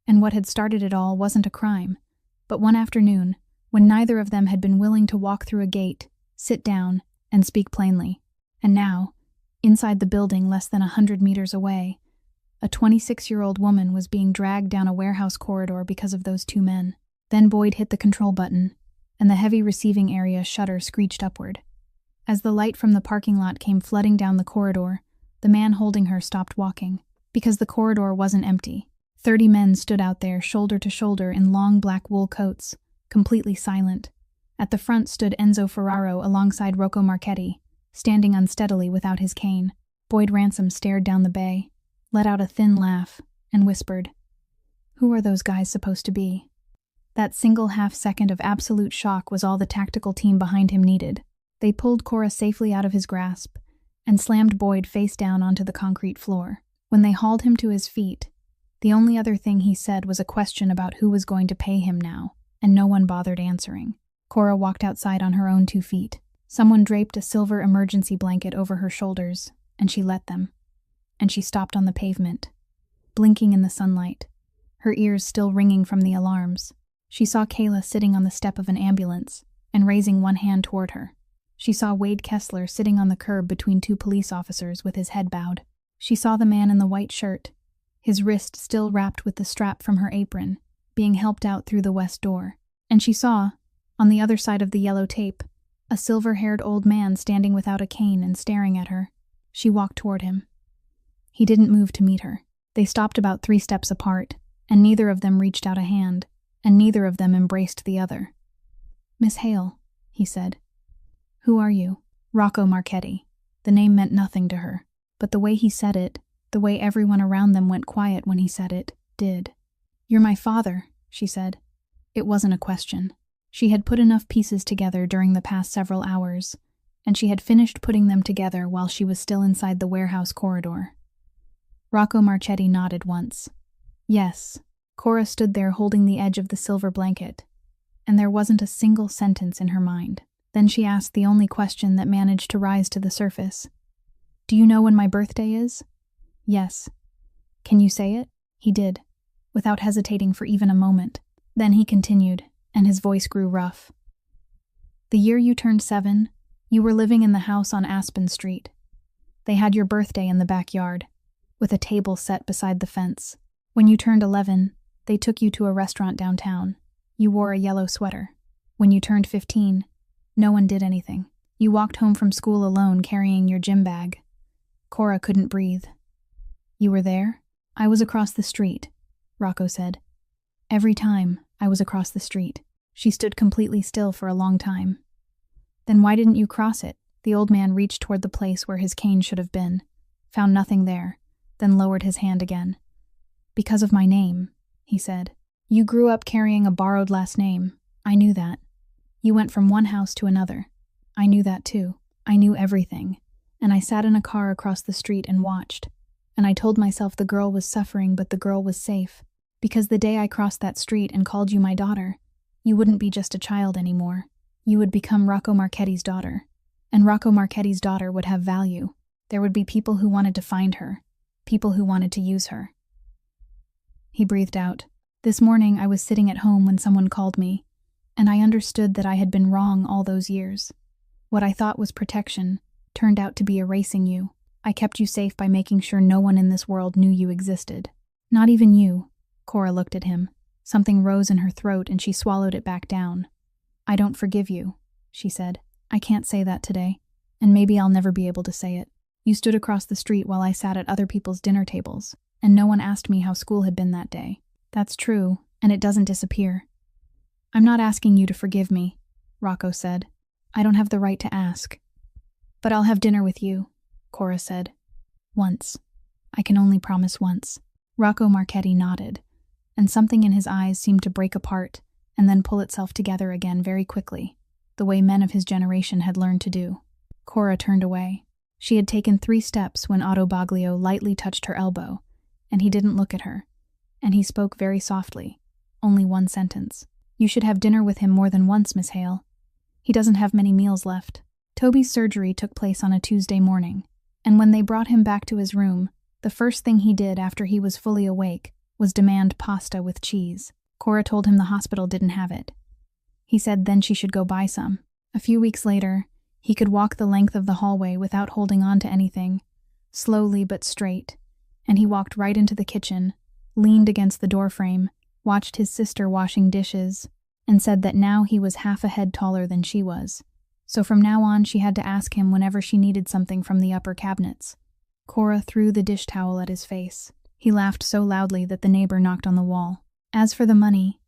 and what had started it all wasn't a crime, but one afternoon, when neither of them had been willing to walk through a gate, sit down, and speak plainly. And now, inside the building less than 100 meters away, a 26-year-old woman was being dragged down a warehouse corridor because of those 2 men. Then Boyd hit the control button, and the heavy receiving area shutter screeched upward. As the light from the parking lot came flooding down the corridor, the man holding her stopped walking, because the corridor wasn't empty. 30 men stood out there shoulder to shoulder in long black wool coats, completely silent. At the front stood Enzo Ferraro alongside Rocco Marchetti, standing unsteadily without his cane. Boyd Ransom stared down the bay, let out a thin laugh, and whispered, "Who are those guys supposed to be?" That single half-second of absolute shock was all the tactical team behind him needed. They pulled Cora safely out of his grasp and slammed Boyd face down onto the concrete floor. When they hauled him to his feet, the only other thing he said was a question about who was going to pay him now, and no one bothered answering. Cora walked outside on her own 2 feet. Someone draped a silver emergency blanket over her shoulders, and she let them. And she stopped on the pavement, blinking in the sunlight, her ears still ringing from the alarms. She saw Kayla sitting on the step of an ambulance and raising one hand toward her. She saw Wade Kessler sitting on the curb between 2 police officers with his head bowed. She saw the man in the white shirt, his wrist still wrapped with the strap from her apron, being helped out through the west door. And she saw, on the other side of the yellow tape, a silver-haired old man standing without a cane and staring at her. She walked toward him. He didn't move to meet her. They stopped about 3 steps apart, and neither of them reached out a hand, and neither of them embraced the other. "Miss Hale," he said. "Who are you?" Rocco Marchetti. The name meant nothing to her, but the way he said it, the way everyone around them went quiet when he said it, did. "You're my father," she said. It wasn't a question. She had put enough pieces together during the past several hours, and she had finished putting them together while she was still inside the warehouse corridor. Rocco Marchetti nodded once. "Yes." Cora stood there holding the edge of the silver blanket, and there wasn't a single sentence in her mind. Then she asked the only question that managed to rise to the surface. "Do you know when my birthday is?" "Yes." "Can you say it?" He did, without hesitating for even a moment. Then he continued, and his voice grew rough. "The year you turned 7, you were living in the house on Aspen Street. They had your birthday in the backyard, with a table set beside the fence. When you turned 11, they took you to a restaurant downtown. You wore a yellow sweater. When you turned 15, no one did anything. You walked home from school alone carrying your gym bag." Cora couldn't breathe. "You were there?" "I was across the street," Rocco said. "Every time, I was across the street." She stood completely still for a long time. "Then why didn't you cross it?" The old man reached toward the place where his cane should have been, found nothing there, then lowered his hand again. "Because of my name," he said. "You grew up carrying a borrowed last name. I knew that. You went from one house to another. I knew that too. I knew everything. And I sat in a car across the street and watched. And I told myself the girl was suffering, but the girl was safe. Because the day I crossed that street and called you my daughter, you wouldn't be just a child anymore. You would become Rocco Marchetti's daughter. And Rocco Marchetti's daughter would have value. There would be people who wanted to find her. People who wanted to use her." He breathed out. "This morning I was sitting at home when someone called me, and I understood that I had been wrong all those years. What I thought was protection turned out to be erasing you. I kept you safe by making sure no one in this world knew you existed. Not even you." Cora looked at him. Something rose in her throat and she swallowed it back down. "I don't forgive you," she said. "I can't say that today, and maybe I'll never be able to say it. You stood across the street while I sat at other people's dinner tables, and no one asked me how school had been that day. That's true, and it doesn't disappear." "I'm not asking you to forgive me," Rocco said. "I don't have the right to ask. But I'll have dinner with you," Cora said. "Once. I can only promise once." Rocco Marchetti nodded, and something in his eyes seemed to break apart and then pull itself together again very quickly, the way men of his generation had learned to do. Cora turned away. She had taken 3 steps when Otto Baglio lightly touched her elbow, and he didn't look at her, and he spoke very softly, only one sentence. "You should have dinner with him more than once, Miss Hale. He doesn't have many meals left." Toby's surgery took place on a Tuesday morning, and when they brought him back to his room, the first thing he did after he was fully awake was demand pasta with cheese. Cora told him the hospital didn't have it. He said then she should go buy some. A few weeks later, he could walk the length of the hallway without holding on to anything, slowly but straight, and he walked right into the kitchen, leaned against the doorframe, watched his sister washing dishes, and said that now he was half a head taller than she was. So from now on she had to ask him whenever she needed something from the upper cabinets. Cora threw the dish towel at his face. He laughed so loudly that the neighbor knocked on the wall. As for the money,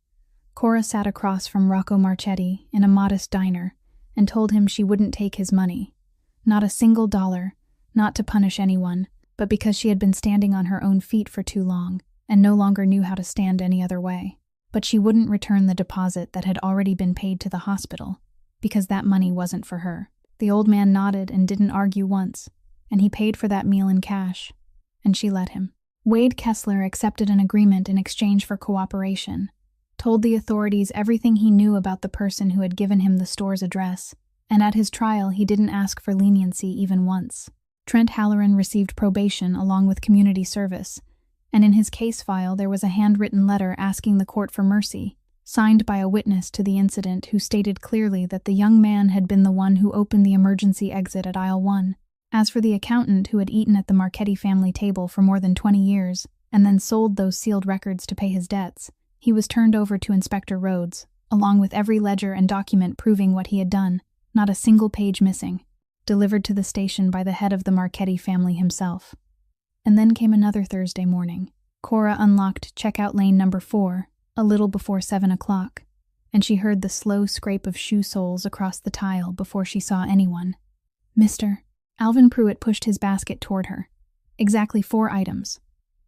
Cora sat across from Rocco Marchetti in a modest diner and told him she wouldn't take his money. Not a single dollar, not to punish anyone, but because she had been standing on her own feet for too long and no longer knew how to stand any other way. But she wouldn't return the deposit that had already been paid to the hospital, because that money wasn't for her. The old man nodded and didn't argue once, and he paid for that meal in cash, and she let him. Wade Kessler accepted an agreement in exchange for cooperation, told the authorities everything he knew about the person who had given him the store's address, and at his trial he didn't ask for leniency even once. Trent Halloran received probation along with community service, and in his case file there was a handwritten letter asking the court for mercy, signed by a witness to the incident who stated clearly that the young man had been the one who opened the emergency exit at aisle 1. As for the accountant who had eaten at the Marchetti family table for more than 20 years and then sold those sealed records to pay his debts, he was turned over to Inspector Rhodes, along with every ledger and document proving what he had done, not a single page missing, delivered to the station by the head of the Marchetti family himself. And then came another Thursday morning. Cora unlocked checkout lane number 4 a little before 7 o'clock, and she heard the slow scrape of shoe soles across the tile before she saw anyone. "Mr." Alvin Pruitt pushed his basket toward her. Exactly 4 items.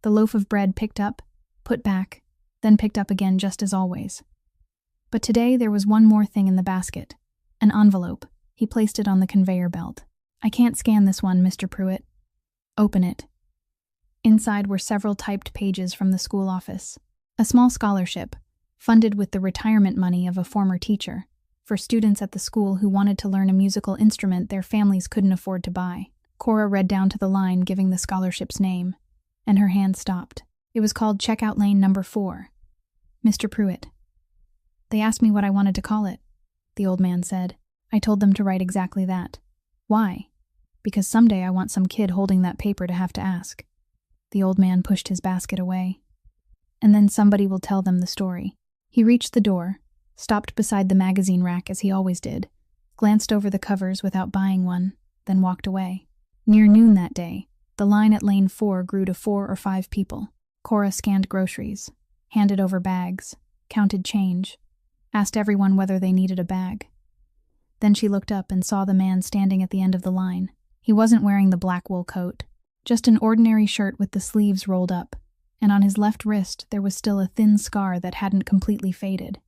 The loaf of bread picked up, put back, then picked up again just as always. But today there was one more thing in the basket. An envelope. He placed it on the conveyor belt. "I can't scan this one, Mr. Pruitt." "Open it." Inside were several typed pages from the school office. A small scholarship, funded with the retirement money of a former teacher, for students at the school who wanted to learn a musical instrument their families couldn't afford to buy. Cora read down to the line giving the scholarship's name, and her hand stopped. It was called Checkout Lane Number 4. "Mr. Pruitt." "They asked me what I wanted to call it," the old man said. "I told them to write exactly that." "Why?" "Because someday I want some kid holding that paper to have to ask." The old man pushed his basket away. "And then somebody will tell them the story." He reached the door, stopped beside the magazine rack as he always did, glanced over the covers without buying one, then walked away. Near noon that day, the line at lane 4 grew to 4 or 5 people. Cora scanned groceries, handed over bags, counted change, asked everyone whether they needed a bag. Then she looked up and saw the man standing at the end of the line. He wasn't wearing the black wool coat, just an ordinary shirt with the sleeves rolled up, and on his left wrist there was still a thin scar that hadn't completely faded.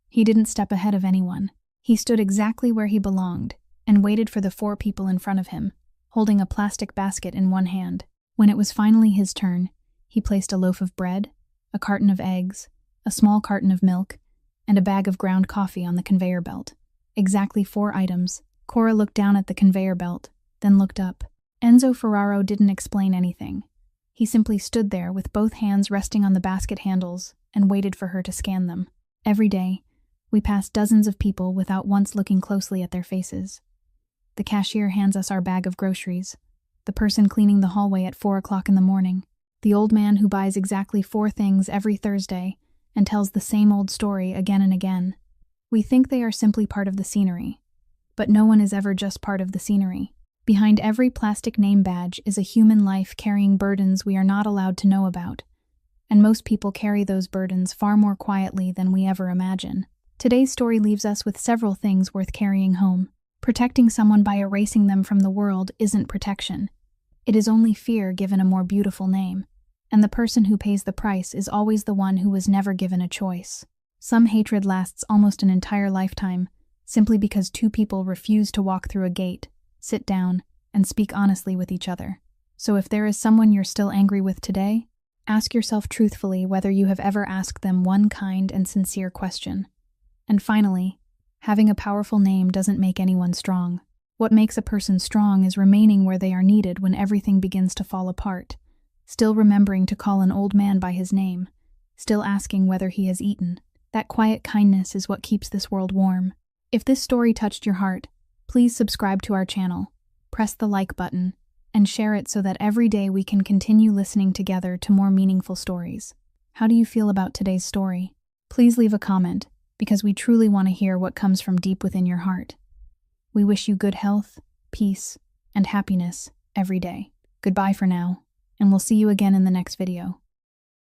He didn't step ahead of anyone. He stood exactly where he belonged and waited for the 4 people in front of him, holding a plastic basket in one hand. When it was finally his turn, he placed a loaf of bread, a carton of eggs, a small carton of milk, and a bag of ground coffee on the conveyor belt. Exactly 4 items. Cora looked down at the conveyor belt, then looked up. Enzo Ferraro didn't explain anything. He simply stood there with both hands resting on the basket handles and waited for her to scan them. Every day, we pass dozens of people without once looking closely at their faces. The cashier hands us our bag of groceries, the person cleaning the hallway at 4 o'clock in the morning, the old man who buys exactly 4 things every Thursday and tells the same old story again and again. We think they are simply part of the scenery, but no one is ever just part of the scenery. Behind every plastic name badge is a human life carrying burdens we are not allowed to know about, and most people carry those burdens far more quietly than we ever imagine. Today's story leaves us with several things worth carrying home. Protecting someone by erasing them from the world isn't protection. It is only fear given a more beautiful name, and the person who pays the price is always the one who was never given a choice. Some hatred lasts almost an entire lifetime, simply because 2 people refuse to walk through a gate, sit down, and speak honestly with each other. So if there is someone you're still angry with today, ask yourself truthfully whether you have ever asked them one kind and sincere question. And finally, having a powerful name doesn't make anyone strong. What makes a person strong is remaining where they are needed when everything begins to fall apart, still remembering to call an old man by his name, still asking whether he has eaten. That quiet kindness is what keeps this world warm. If this story touched your heart, please subscribe to our channel, press the like button, and share it so that every day we can continue listening together to more meaningful stories. How do you feel about today's story? Please leave a comment, because we truly want to hear what comes from deep within your heart. We wish you good health, peace, and happiness every day. Goodbye for now, and we'll see you again in the next video.